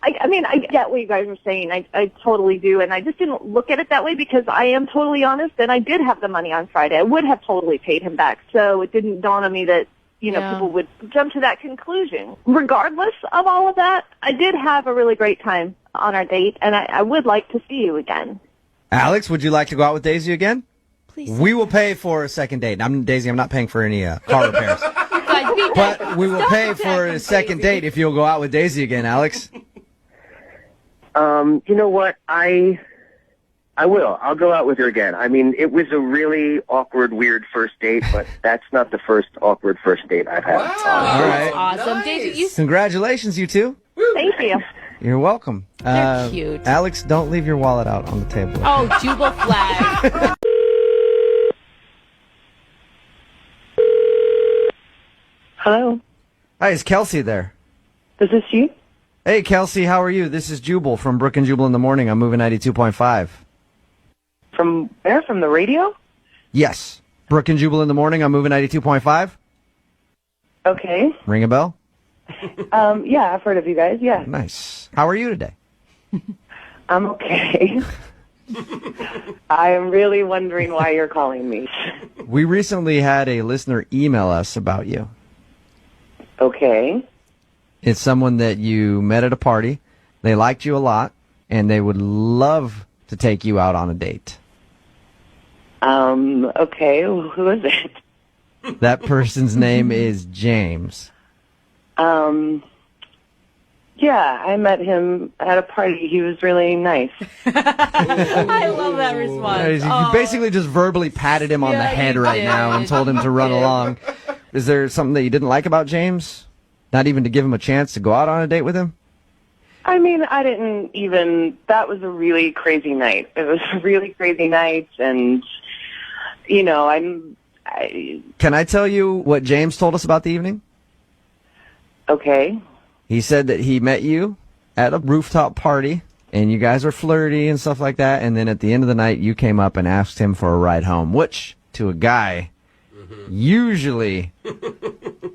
I mean, I get what you guys are saying. I totally do. And I just didn't look at it that way because I am totally honest, and I did have the money on Friday. I would have totally paid him back. So it didn't dawn on me that people would jump to that conclusion. Regardless of all of that, I did have a really great time on our date, and I would like to see you again. Alex, would you like to go out with Daisy again? Please. We will pay for a second date. Daisy, I'm not paying for any car repairs. Guys, but we will pay for a second date if you'll go out with Daisy again, Alex. You know what? I will. I'll go out with her again. I mean, it was a really awkward, weird first date, but that's not the first awkward first date I've had. All right. Awesome. Nice. Congratulations, you two. Thank you. You're welcome. They're cute. Alex, don't leave your wallet out on the table. Oh, Jubal flag. Hello. Hi, is Kelsey there? Is this you? Hey, Kelsey, how are you? This is Jubal from Brooke and Jubal in the Morning. I'm moving 92.5. From where? From the radio? Yes. Brooke and Jubal in the Morning. I'm moving 92.5. Okay. Ring a bell? Yeah, I've heard of you guys. Yeah. Nice. How are you today? I'm okay. I am really wondering why you're calling me. We recently had a listener email us about you. Okay. It's someone that you met at a party. They liked you a lot, and they would love to take you out on a date. Okay. Who is it? That person's name is James. Yeah, I met him at a party. He was really nice. I love that response. You basically just verbally patted him on the head right now and told him to run along. Is there something that you didn't like about James? Not even to give him a chance to go out on a date with him? I mean, I didn't even... That was a really crazy night. It was a really crazy night, and, you know, Can I tell you what James told us about the evening? Okay. He said that he met you at a rooftop party, and you guys were flirty and stuff like that, and then at the end of the night, you came up and asked him for a ride home, which, to a guy, usually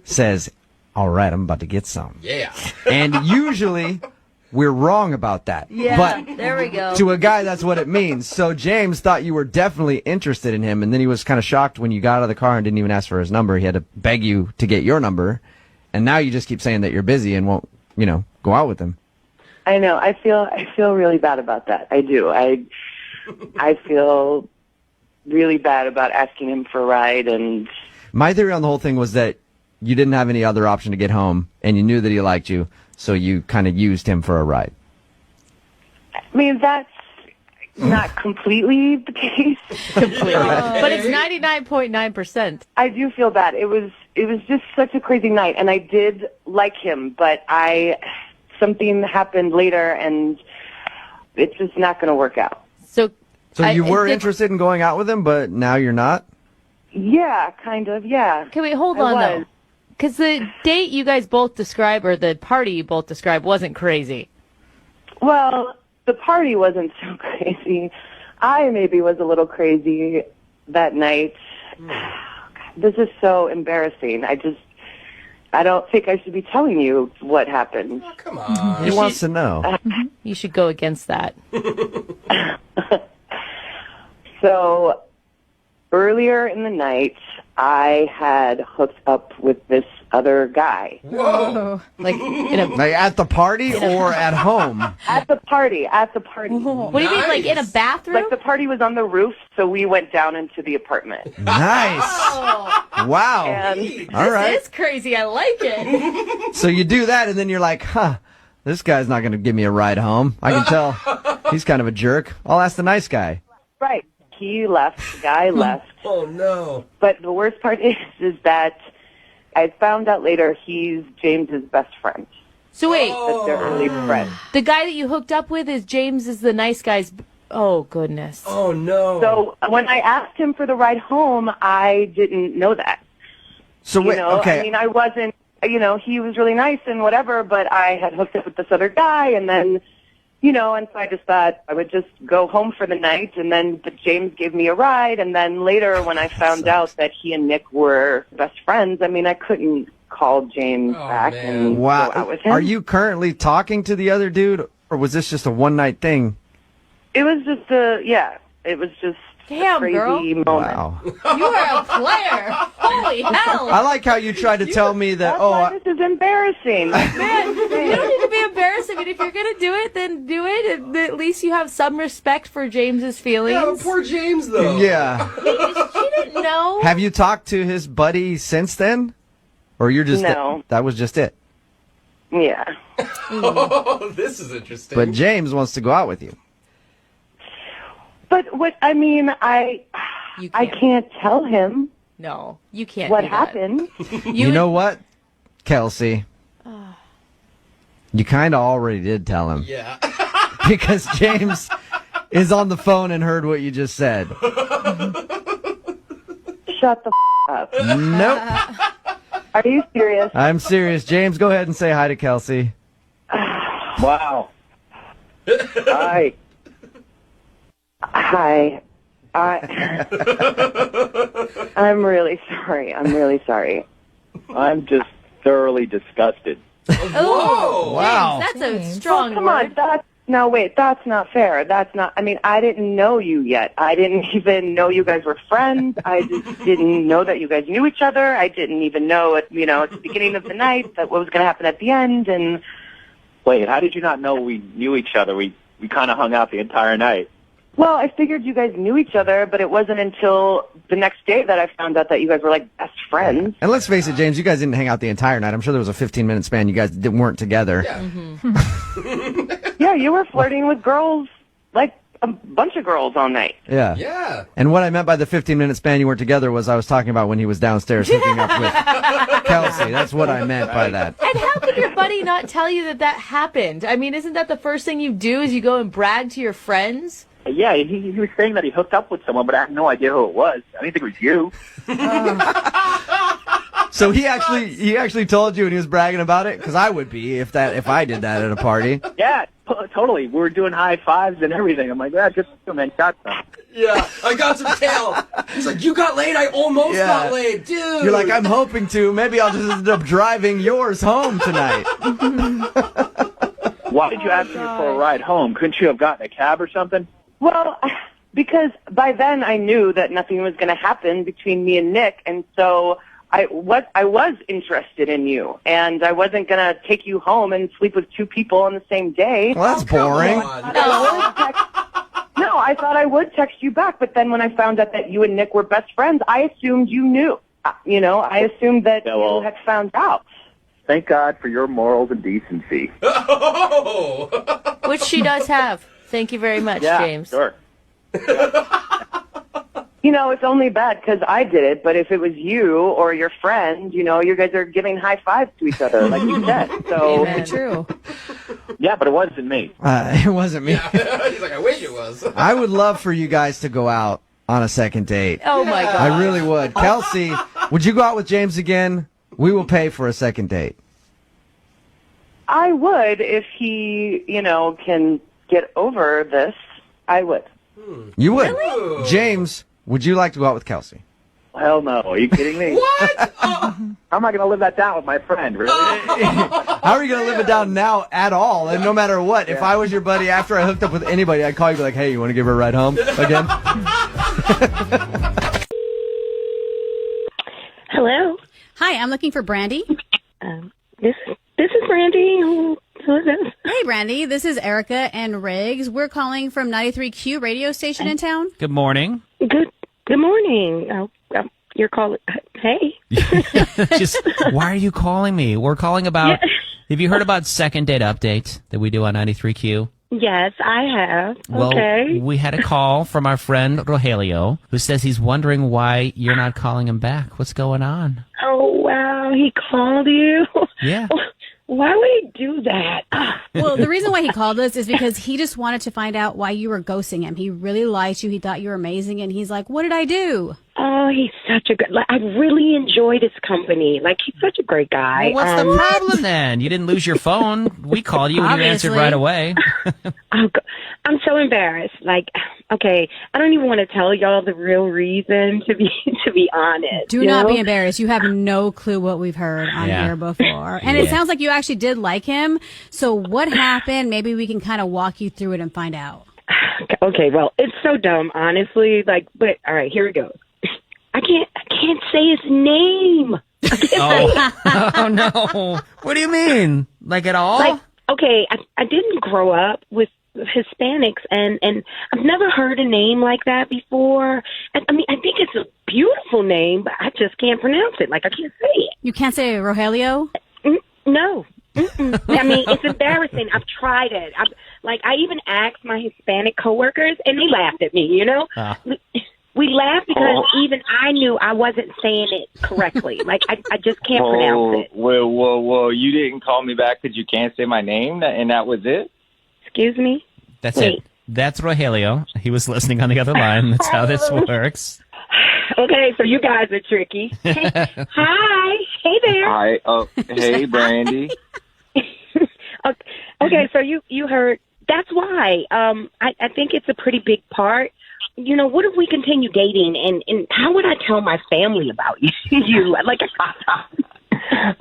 says, all right, I'm about to get some. Yeah. And usually, we're wrong about that. Yeah, but there we go. To a guy, that's what it means. So James thought you were definitely interested in him, and then he was kind of shocked when you got out of the car and didn't even ask for his number. He had to beg you to get your number. And now you just keep saying that you're busy and won't, go out with him. I know. I feel really bad about that. I do. I feel really bad about asking him for a ride. And my theory on the whole thing was that you didn't have any other option to get home, and you knew that he liked you, so you kind of used him for a ride. I mean, that's not completely the case. Completely. But it's 99.9%. I do feel bad. It was just such a crazy night, and I did like him, but something happened later, and it's just not going to work out. So you were interested in going out with him, but now you're not? Yeah, kind of, yeah. Okay, wait, hold on, though. Because the date you guys both described, or the party you both described, wasn't crazy. Well, the party wasn't so crazy. I maybe was a little crazy that night. This is so embarrassing. I don't think I should be telling you what happened. Oh, come on. He wants to know. You should go against that. So, earlier in the night, I had hooked up with this other guy. Whoa. Like at the party or at home? At the party. What do you mean, like in a bathroom? Like the party was on the roof, so we went down into the apartment. Nice. Wow. And all right. This is crazy. I like it. So you do that, and then you're like, this guy's not going to give me a ride home. I can tell he's kind of a jerk. I'll ask the nice guy. right. He left. The guy left. Oh, no. But the worst part is that I found out later he's James's best friend. So wait. That they're really friends. The guy that you hooked up with is the nice guy's... Oh, goodness. Oh, no. So when I asked him for the ride home, I didn't know that. So wait, okay. I mean, I wasn't, he was really nice and whatever, but I had hooked up with this other guy, and then, and so I just thought I would just go home for the night, and then James gave me a ride, and then later when I found out that he and Nick were best friends, I mean, I couldn't call James back and go out with him. Are you currently talking to the other dude, or was this just a one-night thing? It was just it was just Damn, a crazy girl. moment. Wow. You are a player. Holy hell. I like how you tried to tell me that, That's why this is embarrassing. Man, you don't need to be embarrassed. I mean, if you're going to do it, then do it. And at least you have some respect for James's feelings. Yeah, poor James, though. Yeah. She didn't know. Have you talked to his buddy since then? Or you're just... No. That was just it? Yeah. Oh, this is interesting. But James wants to go out with you. But I can't tell him. No, you can't. What do that. happened? You know what, Kelsey? You kind of already did tell him. Yeah. Because James is on the phone and heard what you just said. Shut the up. Nope. Are you serious? I'm serious. James, go ahead and say hi to Kelsey. Wow. Hi. Hi. I'm really sorry. I'm just thoroughly disgusted. Oh, wow. James, that's a strong come word. on. That's not fair. I didn't know you yet. I didn't even know you guys were friends. I just didn't know that you guys knew each other. I didn't even know at the beginning of the night that what was going to happen at the end. And Wait, how did you not know we knew each other? We kind of hung out the entire night. well, I figured you guys knew each other, but it wasn't until the next day that I found out that you guys were like best friends. And let's face it, James, you guys didn't hang out the entire night. I'm sure there was a 15-minute span you guys weren't together. Yeah. Yeah, you were flirting with girls, like a bunch of girls all night. Yeah. Yeah. And what I meant by the 15-minute span you weren't together was I was talking about when he was downstairs hooking up with Kelsey. That's what I meant by that. And how could your buddy not tell you that happened? I mean, isn't that the first thing you do is you go and brag to your friends? Yeah, he was saying that he hooked up with someone, but I had no idea who it was. I didn't think it was you. So he actually told you and he was bragging about it? Because I would be if I did that at a party. Yeah, totally. We were doing high fives and everything. I'm like, yeah, just man, got some. Yeah, I got some tail. He's like, you got laid? I almost got laid, dude. You're like, I'm hoping to. Maybe I'll just end up driving yours home tonight. Why did you ask me for a ride home? Couldn't you have gotten a cab or something? Well, because by then I knew that nothing was going to happen between me and Nick, and so I was interested in you, and I wasn't going to take you home and sleep with two people on the same day. Well, that's boring. No, I thought I would text you back, but then when I found out that you and Nick were best friends, I assumed you knew. I assumed that you had found out. Thank God for your morals and decency. Which she does have. Thank you very much, Yeah, James. sure. It's only bad because I did it, but if it was you or your friend, you guys are giving high fives to each other, like you said. So True. Yeah, but it wasn't me. It wasn't me. He's like, I wish it was. I would love for you guys to go out on a second date. Oh, my God. I really would. Kelsey, would you go out with James again? We will pay for a second date. I would if he, can get over this. I would. You would? Really? James, would you like to go out with Kelsey? Hell no. Are you kidding me? What? How am I going to live that down with my friend, really? How are you going to live it down now at all? And no matter what, if I was your buddy after I hooked up with anybody, I'd call you and be like, hey, you want to give her a ride home again? Hello. Hi, I'm looking for Brandy. This is Brandy. Who is this? Hey, Brandy. This is Erica and Riggs. We're calling from 93Q radio station in town. Good morning. Good morning. You're calling. Hey. Just why are you calling me? We're calling about. Have you heard about Second Date Update that we do on 93Q? Yes, I have. Well, okay. We had a call from our friend Rogelio, who says he's wondering why you're not calling him back. What's going on? Oh, wow. He called you? Yeah. Why would he do that? Well, the reason why he called us is because he just wanted to find out why you were ghosting him. He really liked you. He thought you were amazing. And he's like, what did I do? Oh, he's such a good... I really enjoyed his company. He's such a great guy. Well, what's the problem then? You didn't lose your phone. We called you and you answered right away. I'm so embarrassed. Okay, I don't even want to tell y'all the real reason, to be honest. Do not be embarrassed. You have no clue what we've heard on Yeah. here before. And it sounds like you actually did like him. So what happened? Maybe we can kind of walk you through it and find out. Okay, well, it's so dumb, honestly. But all right, here we go. I can't say his name. Oh no! What do you mean? At all? Okay, I didn't grow up with Hispanics, and I've never heard a name like that before. I think it's a beautiful name, but I just can't pronounce it. I can't say it. You can't say Rogelio? No. I mean, it's embarrassing. I've tried it. I even asked my Hispanic coworkers, and they laughed at me, you know? We laughed because even I knew I wasn't saying it correctly. Like, I just can't pronounce it. Whoa. You didn't call me back because you can't say my name, and that was it? Excuse me? That's it. That's Rogelio. He was listening on the other line. That's how this works. Okay, so you guys are tricky. Hey, hi. Hey there. Hi. Oh, hey, Brandy. Okay, so you heard. That's why. I think it's a pretty big part. You know, what if we continue dating, and how would I tell my family about you? Like,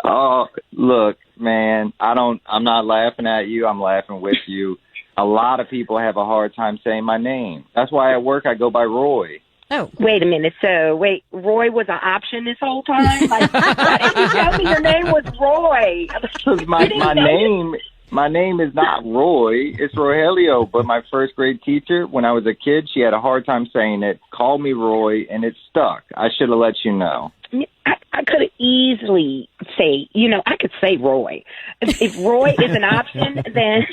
oh, look, man, I'm not laughing at you. I'm laughing with you. A lot of people have a hard time saying my name. That's why at work I go by Roy. Oh, wait a minute. So, Roy was an option this whole time? Like, why didn't you tell me your name was Roy? My name is not Roy. It's Rogelio. But my first grade teacher, when I was a kid, she had a hard time saying it. Called me Roy, and it stuck. I should have let you know. I could have easily say, I could say Roy. If Roy is an option, then,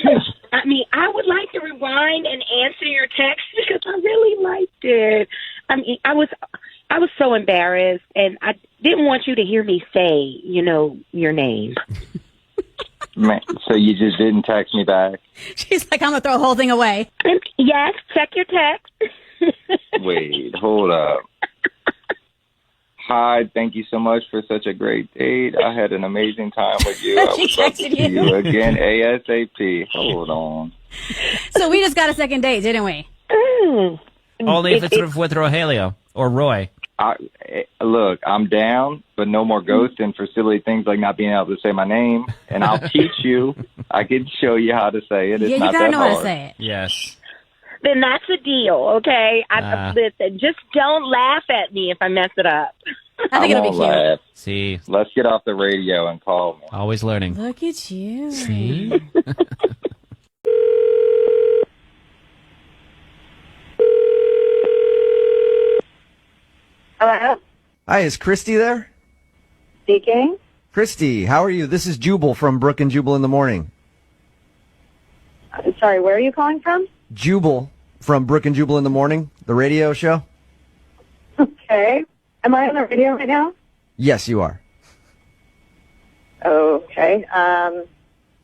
I would like to rewind and answer your text because I really liked it. I was so embarrassed, and I didn't want you to hear me say, your name. Man, so you just didn't text me back? She's like, I'm going to throw the whole thing away. Yes, check your text. Wait, hold up. Hi, thank you so much for such a great date. I had an amazing time with you. I would love to see you again ASAP. Hold on. So we just got a second date, didn't we? Only if it's with Rogelio or Roy. Look, I'm down, but no more ghosting for silly things like not being able to say my name. And I'll teach you. I can show you how to say it. It's not that hard. You gotta know how to say it. Yes. Then that's a deal, okay? Listen, just don't laugh at me if I mess it up. I think it'll be cute. Laugh. See. Let's get off the radio and call me. Always learning. Look at you. See? Hello? Hi, is Christy there? Speaking. Christy, how are you? This is Jubal from Brooke and Jubal in the Morning. Sorry, where are you calling from? Jubal from Brooke and Jubal in the Morning, the radio show. Okay. Am I on the radio right now? Yes, you are. Okay.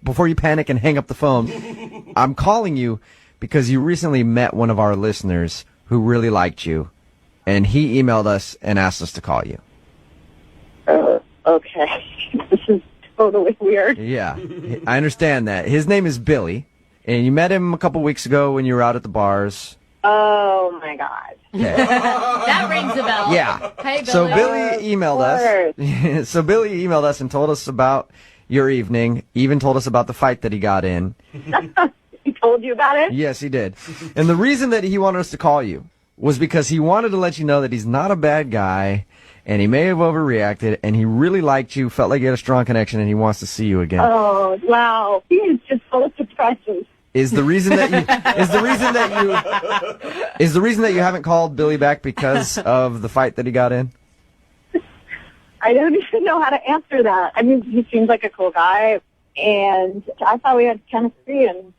Before you panic and hang up the phone, I'm calling you because you recently met one of our listeners who really liked you, and he emailed us and asked us to call you. Okay. This is totally weird. Yeah, I understand that. His name is Billy, and you met him a couple weeks ago when you were out at the bars. Oh, my God. Okay. That rings a bell. Yeah. Hey, Billy. So Billy emailed us. So Billy emailed us and told us about your evening, even told us about the fight that he got in. He told you about it? Yes, he did. And the reason that he wanted us to call you was because he wanted to let you know that he's not a bad guy, and he may have overreacted, and he really liked you, felt like he had a strong connection, and he wants to see you again. Oh, wow. He is just full of surprises. Is the reason that you haven't called Billy back because of the fight that he got in? I don't even know how to answer that. I mean, he seems like a cool guy, and I thought we had chemistry, and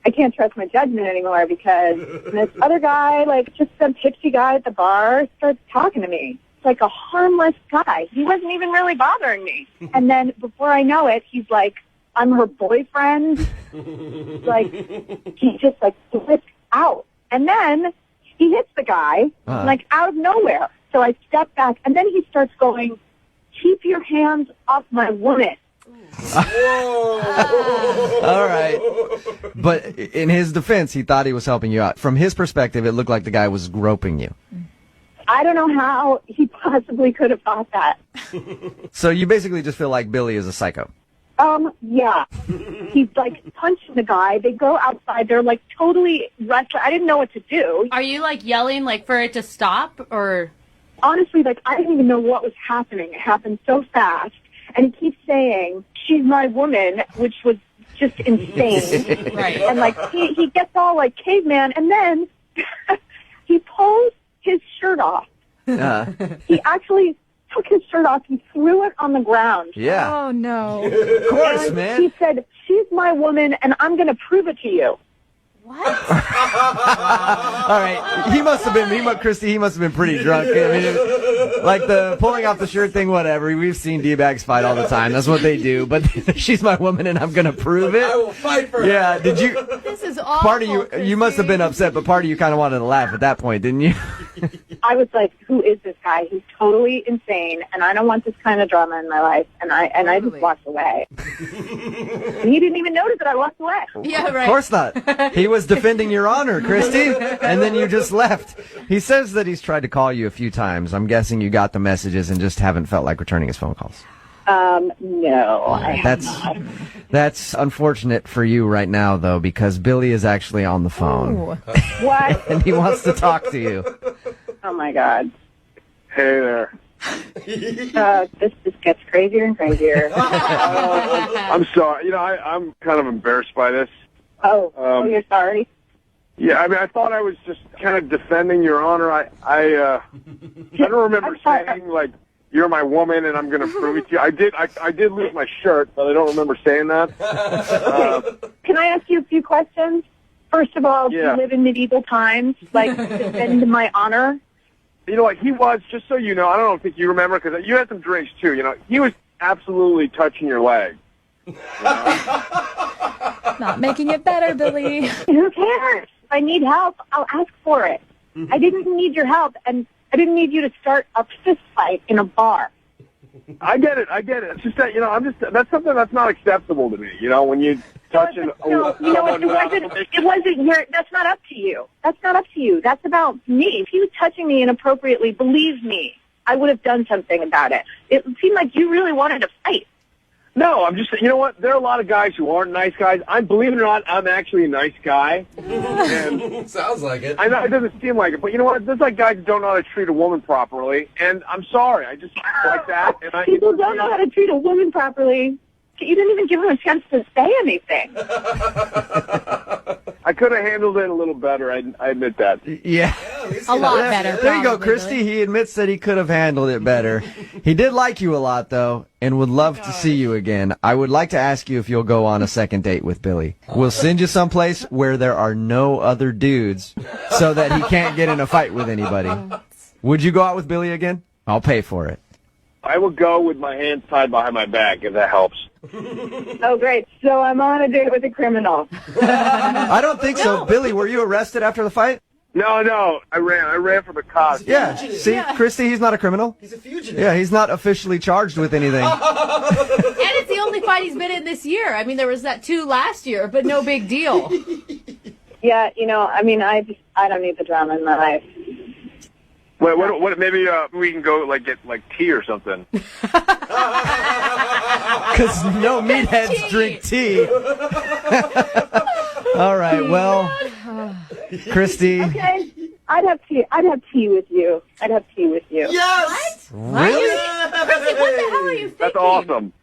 I can't trust my judgment anymore because this other guy, like just some tipsy guy at the bar, starts talking to me. It's like a harmless guy. He wasn't even really bothering me. And then before I know it, he's like, I'm her boyfriend. Like, he just like flips out. And then he hits the guy, like out of nowhere. So I step back, and then he starts going, keep your hands off my woman. All right. But in his defense, he thought he was helping you out. From his perspective, it looked like the guy was groping you. I don't know how he possibly could have thought that. So you basically just feel like Billy is a psycho. Yeah. He's like punching the guy. They go outside. They're like totally restless. I didn't know what to do. Are you like yelling like for it to stop or? Honestly, like I didn't even know what was happening. It happened so fast. And he keeps saying, she's my woman, which was just insane. Right. And like he gets all like caveman, and then he pulls his shirt off. He actually took his shirt off. He threw it on the ground. Yeah. Oh, no. Of course, And man. he said, she's my woman, and I'm going to prove it to you. All right, Christy, he must have been pretty drunk. I mean, like the pulling off the shirt thing, whatever. We've seen D-bags fight all the time. That's what they do. But she's my woman, and I'm gonna prove it. I will fight for her. Yeah. Did you? This is awful. Part of you must have been upset, but part of you kind of wanted to laugh at that point, didn't you? I was like, who is this guy? He's totally insane, and I don't want this kind of drama in my life. And I just walked away. And he didn't even notice that I walked away. Yeah, right. Of course not. He was defending your honor, Christy, and then you just left. He says that he's tried to call you a few times. I'm guessing you got the messages and just haven't felt like returning his phone calls. No, I have not. That's unfortunate for you right now, though, because Billy is actually on the phone. What? And he wants to talk to you. Oh, my God. Hey there. This just gets crazier and crazier. I'm sorry. I'm kind of embarrassed by this. Oh, you're sorry? Yeah, I mean, I thought I was just kind of defending your honor. I don't remember saying, like, you're my woman and I'm going to prove it to you. I did lose my shirt, but I don't remember saying that. Can I ask you a few questions? First of all, do you live in medieval times? Like, defend my honor? You know what, he was, just so you know, I don't think you remember, because you had some drinks too, he was absolutely touching your leg. Not making it better, Billy. Who cares? If I need help, I'll ask for it. I didn't need your help, and I didn't need you to start a fist fight in a bar. I get it. It's just that, that's something that's not acceptable to me, when you touch an... It wasn't your... That's not up to you. That's about me. If he was touching me inappropriately, believe me, I would have done something about it. It seemed like you really wanted to fight. No, I'm just, you know what? There are a lot of guys who aren't nice guys. Believe it or not, I'm actually a nice guy. And sounds like it. I know it doesn't seem like it, but you know what? There's like guys who don't know how to treat a woman properly, and I'm sorry. I just like that. And People don't know how to treat a woman properly. You didn't even give him a chance to say anything. I could have handled it a little better. I admit that. Yeah. A lot better. There you go, probably, Christy. Billy. He admits that he could have handled it better. He did like you a lot, though, and would love to see you again. I would like to ask you if you'll go on a second date with Billy. We'll send you someplace where there are no other dudes so that he can't get in a fight with anybody. Would you go out with Billy again? I'll pay for it. I would go with my hands tied behind my back, if that helps. Oh, great. So I'm on a date with a criminal. I don't think so. Billy, were you arrested after the fight? No. I ran from the cops. Yeah. See, Christy, he's not a criminal. He's a fugitive. Yeah, he's not officially charged with anything. And it's the only fight he's been in this year. I mean, there was that 2 last year, but no big deal. Yeah, I don't need the drama in my life. Wait, what? Maybe we can go get tea or something. Because no meatheads drink tea. All right, well, Christy. Okay, I'd have tea with you. Yes. What? Really? Christy, what the hell are you thinking? That's awesome.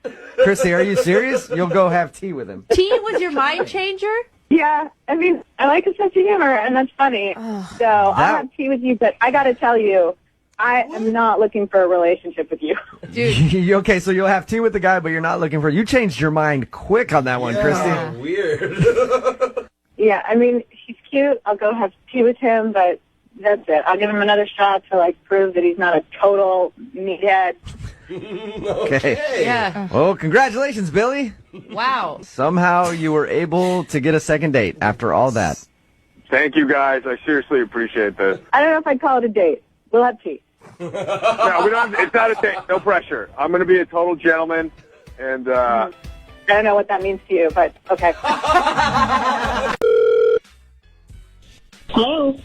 Christy, are you serious? You'll go have tea with him. Tea was your mind changer? Yeah, I like a sense of humor, and that's funny. So I'll have tea with you, but I got to tell you, I am not looking for a relationship with you. Dude. Okay, so you'll have tea with the guy, but you're not looking for... You changed your mind quick on that one, Christy. Weird. Yeah, he's cute. I'll go have tea with him, but that's it. I'll give him another shot to, prove that he's not a total meathead. Okay. Yeah. Well, congratulations, Billy. Wow. Somehow you were able to get a second date after all that. Thank you, guys. I seriously appreciate this. I don't know if I'd call it a date. We'll have tea. No, we don't. It's not a date. No pressure. I'm going to be a total gentleman, and I don't know what that means to you, but okay. Hello.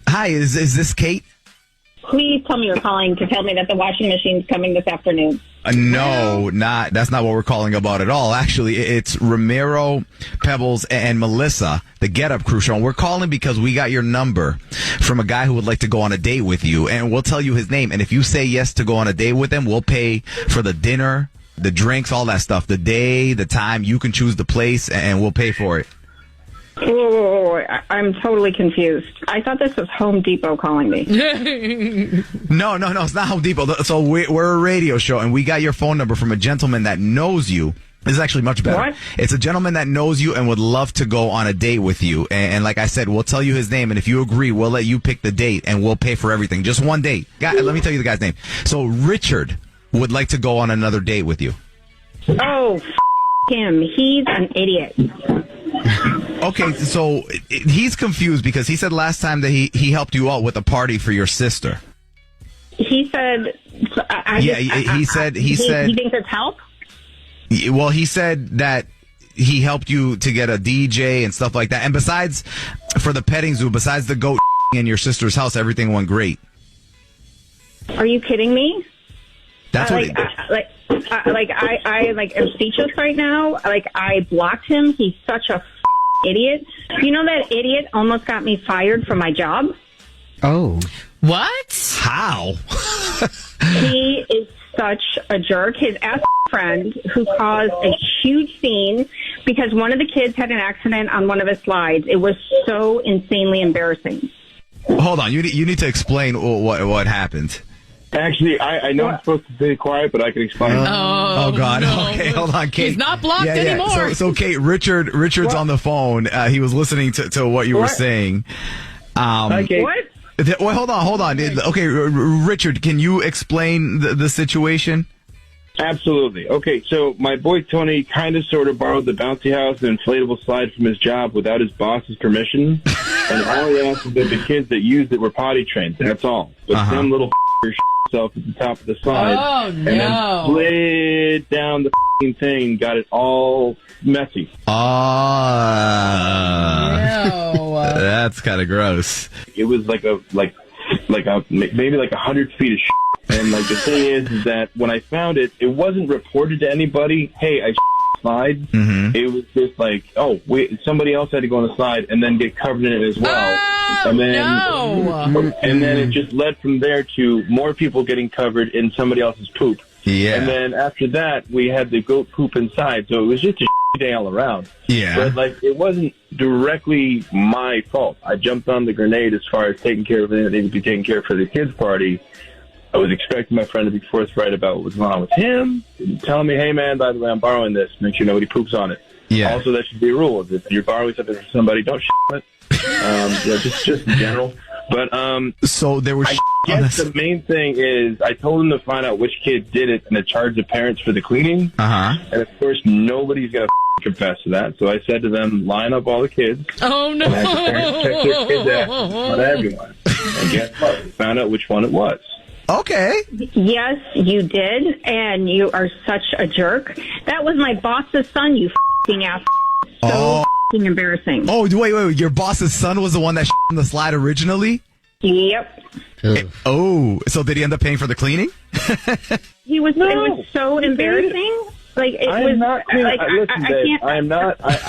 Hi, is this Kate? Please tell me you're calling to tell me that the washing machine's coming this afternoon. No, that's not what we're calling about at all. Actually, it's Ramiro, Pebbles, and Melissa, the Get Up Crew show. And we're calling because we got your number from a guy who would like to go on a date with you. And we'll tell you his name. And if you say yes to go on a date with him, we'll pay for the dinner, the drinks, all that stuff. The day, the time, you can choose the place, and we'll pay for it. Whoa, I'm totally confused. I thought this was Home Depot calling me. No, it's not Home Depot. So we're a radio show, and we got your phone number from a gentleman that knows you. This is actually much better. What? It's a gentleman that knows you and would love to go on a date with you. And like I said, we'll tell you his name, and if you agree, we'll let you pick the date, and we'll pay for everything. Just one date. Let me tell you the guy's name. So Richard would like to go on another date with you. Oh, him. He's an idiot. Okay, so he's confused because he said last time that he helped you out with a party for your sister. He said... He said... He thinks it's help? Well, he said that he helped you to get a DJ and stuff like that. And besides, for the petting zoo, besides the goat in your sister's house, everything went great. Are you kidding me? That's what I am speechless right now. Like, I blocked him. He's such a idiot. You know that idiot almost got me fired from my job? Oh. What? How? He is such a jerk. His ass friend who caused a huge scene because one of the kids had an accident on one of his slides. It was so insanely embarrassing. Hold on. You need to explain what happened. Actually, I know I'm supposed to stay quiet, but I can explain. Oh God! No. Okay, hold on, Kate. He's not blocked anymore. So Kate, Richard's on the phone. He was listening to what you were saying. Hi, Kate. What? Well, hold on. Okay, Richard, can you explain the situation? Absolutely. Okay, so my boy Tony kind of sort of borrowed the bouncy house and inflatable slide from his job without his boss's permission. And all he asked was that the kids that used it were potty trained. That's all. But some little himself at the top of the slide. Oh, and then slid down the thing, got it all messy. That's kind of gross. It was maybe 100 feet of shit. And like the thing is that when I found it, it wasn't reported to anybody. Hey, I slide. Mm-hmm. It was just like, oh wait, somebody else had to go on the slide and then get covered in it as well. And then it just led from there to more people getting covered in somebody else's poop. Yeah. And then after that, we had the goat poop inside. So it was just a day all around. Yeah. But like, it wasn't directly my fault. I jumped on the grenade as far as taking care of everything that needed to be taken care of for the kids' party. I was expecting my friend to be forthright about what was going on with him, telling me, hey, man, by the way, I'm borrowing this. Make sure nobody poops on it. Yeah. Also, that should be a rule. If you're borrowing something from somebody, don't on it. Just in general. But so there was. I guess the main thing is I told him to find out which kid did it and to charge the parents for the cleaning. And of course, nobody's gonna confess to that. So I said to them, line up all the kids. Oh no! And have the parents check their kids' asses on everyone. And guess what? We found out which one it was. Okay. Yes, you did, and you are such a jerk. That was my boss's son, you f***ing ass. So f***ing embarrassing. Oh, wait. Your boss's son was the one that on the slide originally? Yep. So did he end up paying for the cleaning? It was so embarrassing. Like it I was. am not cleaning. Listen, Dave. I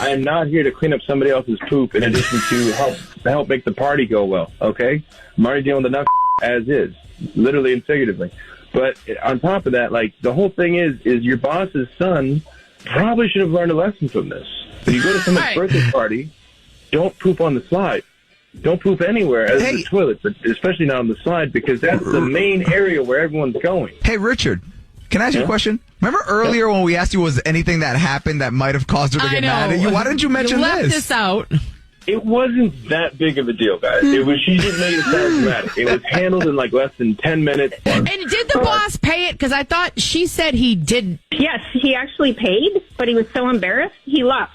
am not here to clean up somebody else's poop in addition to help make the party go well. Okay, I'm already dealing with enough as is, literally and figuratively. But on top of that, like the whole thing is your boss's son probably should have learned a lesson from this. When you go to someone's birthday party, don't poop on the slide. Don't poop anywhere other than the toilet, but especially not on the slide because that's the main area where everyone's going. Hey, Richard, can I ask you a question? Remember earlier when we asked you was anything that happened that might have caused her to get mad at you? Why didn't you mention you left this? this out. It wasn't that big of a deal, guys. She just made it sound dramatic. It was handled in like less than 10 minutes. And did the boss pay it? Because I thought she said he did. Yes, he actually paid, but he was so embarrassed, he left.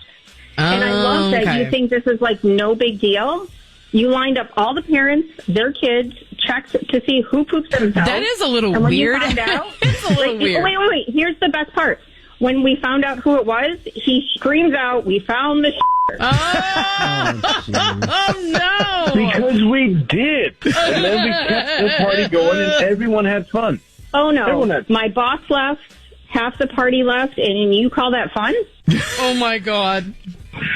And I love that you think this is like no big deal. You lined up all the parents, their kids, checked to see who poops themselves. That is a little and when weird. You found out, it's a little weird. Wait. Here's the best part. When we found out who it was, he screams out, "We found the Oh, no! Because we did. And then we kept the party going and everyone had fun. Oh, no. My boss left, half the party left, and you call that fun? Oh, my God.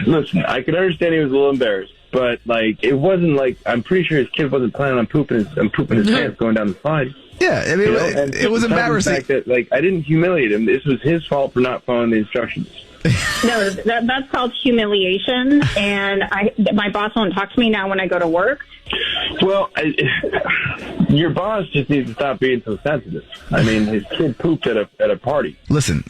Listen, I could understand he was a little embarrassed, but like it wasn't like I'm pretty sure his kid wasn't planning on pooping his pants going down the slide. Yeah, I mean, it was embarrassing. The fact that like I didn't humiliate him. This was his fault for not following the instructions. No, that's called humiliation, and my boss won't talk to me now when I go to work. Well, your boss just needs to stop being so sensitive. I mean, his kid pooped at a party. Listen,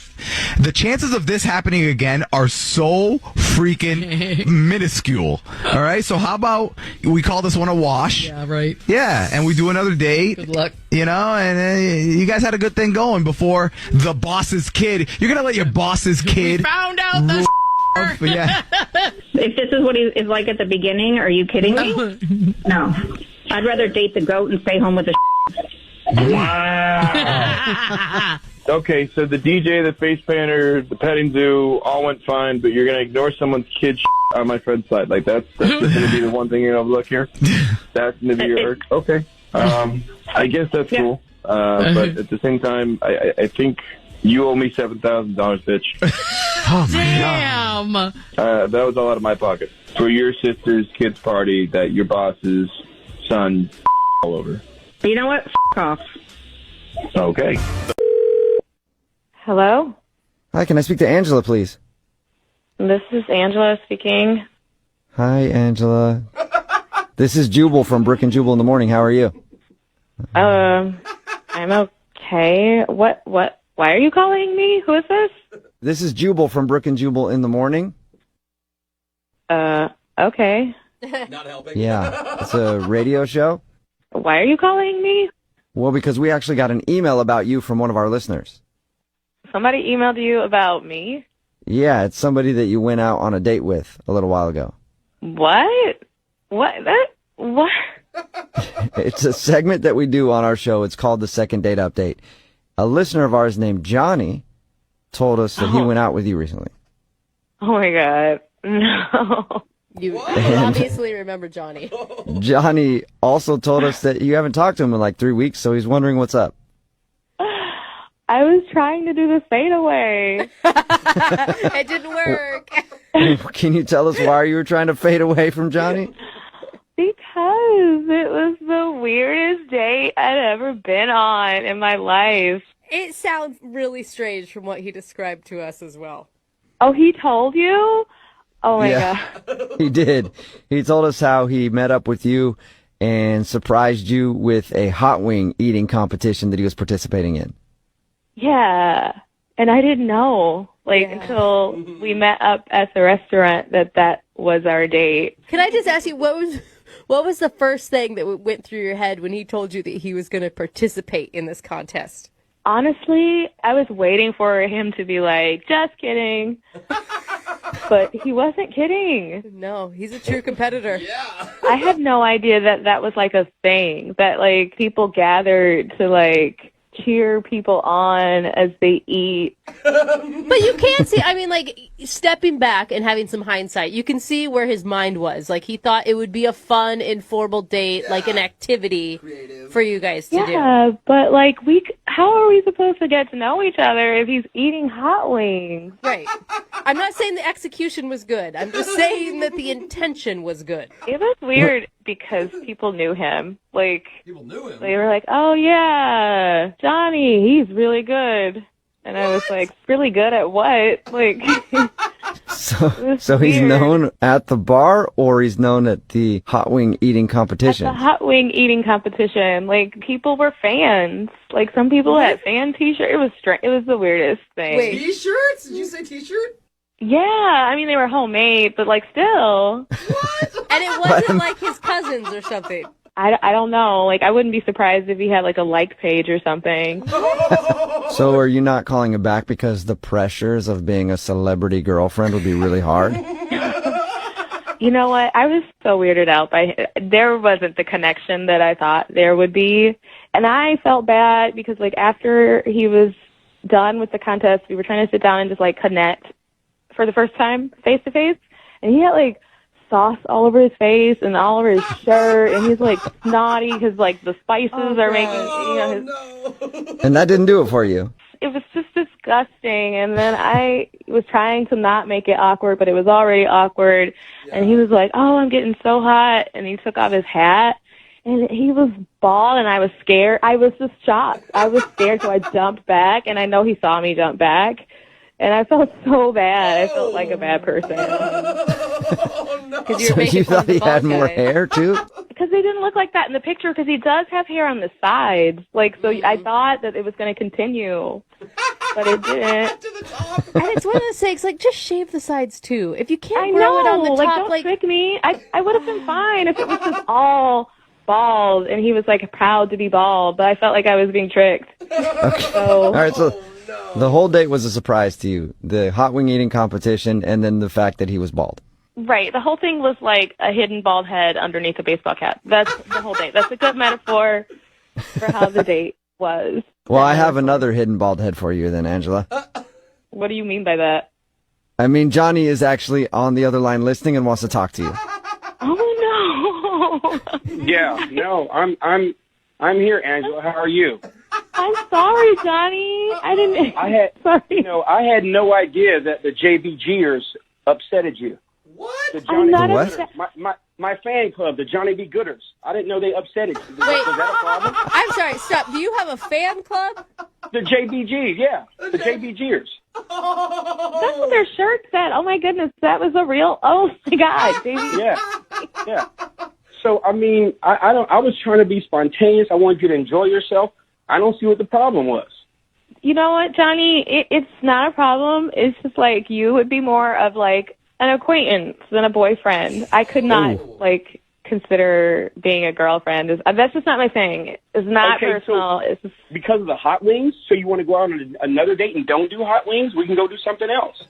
the chances of this happening again are so freaking minuscule. All right, so how about we call this one a wash? Yeah, right. Yeah, and we do another date. Good luck. You know, and you guys had a good thing going before the boss's kid. You're gonna let your boss's kid Found out the yeah. If this is what he is like at the beginning, are you kidding me? No. I'd rather date the goat and stay home with the Wow. Okay, so the DJ, the face painter, the petting zoo, all went fine, but you're going to ignore someone's kid on my friend's side. Like, that's going to be the one thing you're going to overlook here? That's going to be your irk? Okay. I guess that's cool. But at the same time, I think you owe me $7,000, bitch. Oh, my Damn. That was all out of my pocket. For your sister's kid's party that your boss's son all over. You know what? Off. Okay. Hello? Hi, can I speak to Angela, please? This is Angela speaking. Hi, Angela. This is Jubal from Brooke and Jubal in the morning. How are you? I'm okay. What? Why are you calling me? Who is this? This is Jubal from Brooke and Jubal in the morning. Okay. Not helping. Yeah, it's a radio show. Why are you calling me? Well, because we actually got an email about you from one of our listeners. Somebody emailed you about me? Yeah, it's somebody that you went out on a date with a little while ago. What? What? What? It's a segment that we do on our show. It's called the Second Date Update. A listener of ours named Johnny told us that he went out with you recently. Oh, my God. No. You obviously remember Johnny. Johnny also told us that you haven't talked to him in like 3 weeks, so he's wondering what's up. I was trying to do the fadeaway. It didn't work. Can you tell us why you were trying to fade away from Johnny? Because it was the weirdest date I'd ever been on in my life. It sounds really strange from what he described to us as well. Oh, he told you? Oh, my God. He did. He told us how he met up with you and surprised you with a hot wing eating competition that he was participating in. Yeah. And I didn't know, until we met up at the restaurant that was our date. Can I just ask you, what was the first thing that went through your head when he told you that he was going to participate in this contest? Honestly, I was waiting for him to be like, just kidding. But he wasn't kidding. No, he's a true competitor. I had no idea that was like a thing, that people gathered to cheer people on as they eat. But you can see, stepping back and having some hindsight, you can see where his mind was. He thought it would be a fun, informal date, an activity for you guys to do. Yeah, but how are we supposed to get to know each other if he's eating hot wings? Right. I'm not saying the execution was good. I'm just saying that the intention was good. It was weird because people knew him. People knew him. They were like, oh yeah, Johnny, he's really good. And I was like, really good at what? So he's known at the bar, or he's known at the hot wing eating competition? At the hot wing eating competition. People were fans. Some people had fan t-shirts. It was strange. It was the weirdest thing. Wait, t-shirts? Did you say t-shirt? Yeah, they were homemade, but still. What? And it wasn't his cousins or something. I don't know. I wouldn't be surprised if he had a like page or something. So are you not calling him back because the pressures of being a celebrity girlfriend would be really hard? You know what? I was so weirded out by there wasn't the connection that I thought there would be. And I felt bad because after he was done with the contest, we were trying to sit down and just connect for the first time face to face. And he had sauce all over his face and all over his shirt, and he's snotty because the spices are making And that didn't do it for you? It was just disgusting. And then I was trying to not make it awkward, but it was already awkward. And he was like, oh, I'm getting so hot, and he took off his hat and he was bald, and I was scared. I was just shocked. I was scared, so I jumped back, and I know he saw me jump back. And I felt so bad. I felt like a bad person. So you thought he had more hair too? Because they didn't look like that in the picture, because he does have hair on the sides. Like, so I thought that it was going to continue, but it didn't. And it's one of those things, like, just shave the sides too. If you can't I grow it on the know, top, don't trick me. I would have been fine if it was just all bald and he was, like, proud to be bald, but I felt like I was being tricked. Okay. So, All right, so the whole date was a surprise to you. The hot wing eating competition and then the fact that he was bald. right, the whole thing was like a hidden bald head underneath a baseball cap. That's the whole date. That's a good metaphor for how the date was. Well, I have another hidden bald head for you then, Angela. What do you mean by that? I mean, Johnny is actually on the other line listening and wants to talk to you. Oh, no. Yeah, no, I'm here, Angela. How are you? I'm sorry, Johnny. I had no idea that the JBGers upsetted you. What? The Johnny I'm not B. upset. Gooders. My fan club, the Johnny B. Gooders. I didn't know they upsetted you. Was that a problem? I'm sorry, stop. Do you have a fan club? The JBG, yeah. The JBGers. That's what their shirt said. Oh, my goodness. That was a real... Oh, my God. JB. Yeah. So, I mean, I was trying to be spontaneous. I wanted you to enjoy yourself. I don't see what the problem was. You know what, Johnny? It's not a problem. It's just like you would be more of like an acquaintance than a boyfriend. I could not like consider being a girlfriend. That's just not my thing. It's not personal. So it's just... because of the hot wings, so you want to go out on another date and don't do hot wings? We can go do something else.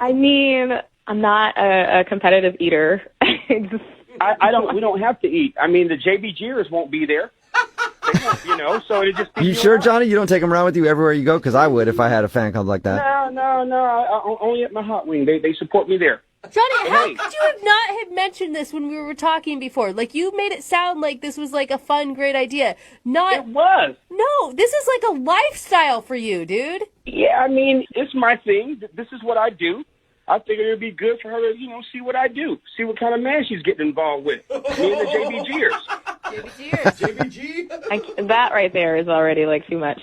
I mean, I'm not a competitive eater. We don't have to eat. I mean, the JBGers won't be there. They won't, so it just... You sure, Johnny? You don't take him around with you everywhere you go? Because I would if I had a fan club like that. No. Only at my hot wing. They support me there. Johnny, how could you not have mentioned this when we were talking before? Like, you made it sound like this was like a fun, great idea. It was. No, this is like a lifestyle for you, dude. Yeah, I mean, it's my thing. This is what I do. I figured it would be good for her to, see what I do. See what kind of man she's getting involved with. Me and the JBGers. JBG? That right there is already, like, too much.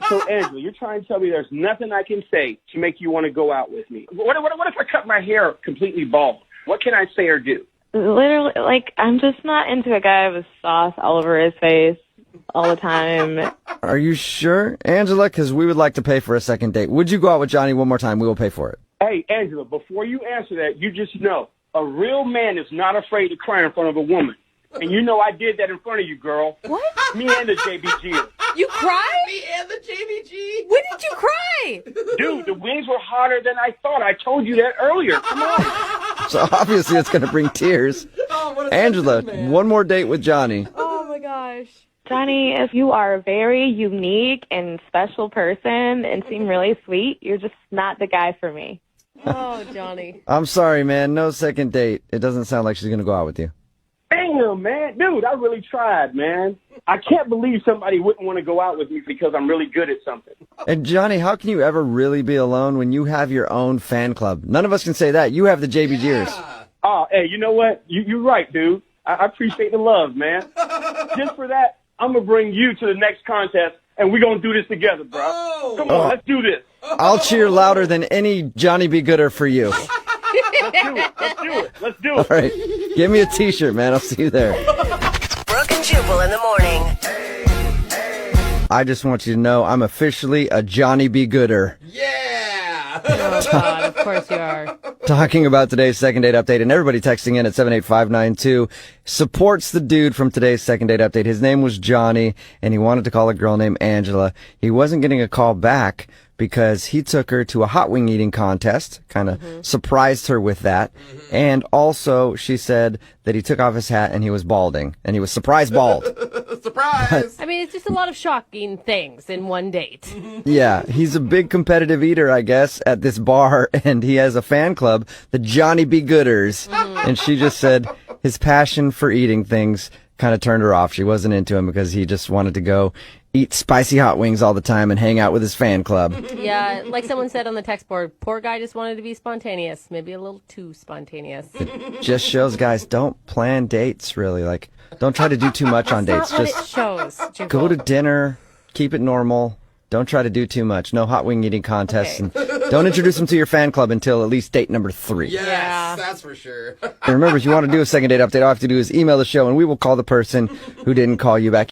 So, Angela, you're trying to tell me there's nothing I can say to make you want to go out with me. What if I cut my hair completely bald? What can I say or do? Literally, like, I'm just not into a guy with sauce all over his face all the time. Are you sure, Angela? Because we would like to pay for a second date. Would you go out with Johnny one more time? We will pay for it. Hey, Angela, before you answer that, you just know a real man is not afraid to cry in front of a woman. And you know I did that in front of you, girl. What? Me and the JBG. You cried? Me and the JBG? When did you cry? Dude, the wings were hotter than I thought. I told you that earlier. Come on. So obviously it's going to bring tears. Angela, one more date with Johnny. Oh, my gosh. Johnny, if you are a very unique and special person and seem really sweet, you're just not the guy for me. Oh, Johnny. I'm sorry, man. No second date. It doesn't sound like she's going to go out with you. Damn, man. Dude, I really tried, man. I can't believe somebody wouldn't want to go out with me because I'm really good at something. And Johnny, how can you ever really be alone when you have your own fan club? None of us can say that. You have the JBGers. Yeah. Oh, hey, you know what? You're right, dude. I appreciate the love, man. Just for that, I'm going to bring you to the next contest, and we're going to do this together, bro. Come on, let's do this. I'll cheer louder than any Johnny B. Gooder for you. Let's do it. All right. Give me a T-shirt, man. I'll see you there. Brooke and Jubal in the morning. I just want you to know I'm officially a Johnny B. Gooder. Oh, God, of course you are. Talking about today's second date update, and everybody texting in at 78592 supports the dude from today's second date update. His name was Johnny, and he wanted to call a girl named Angela. He wasn't getting a call back because he took her to a hot wing eating contest, kind of surprised her with that. And also, she said that he took off his hat and he was balding, and he was surprise bald. Surprise! I mean, it's just a lot of shocking things in one date. Yeah, he's a big competitive eater, I guess, at this bar, and he has a fan club, the Johnny B. Gooders. And she just said his passion for eating things kind of turned her off. She wasn't into him because he just wanted to go eat spicy hot wings all the time and hang out with his fan club. Yeah, like someone said on the text board, poor guy just wanted to be spontaneous. Maybe a little too spontaneous. It just shows, guys, don't plan dates, really. Like, don't try to do too much on dates. That's not Just what it shows, Jubal. go to dinner, keep it normal. Don't try to do too much. No hot wing eating contests. And don't introduce them to your fan club until at least date number 3. Yes, that's for sure. And remember, if you want to do a second date update, all you have to do is email the show, and we will call the person who didn't call you back.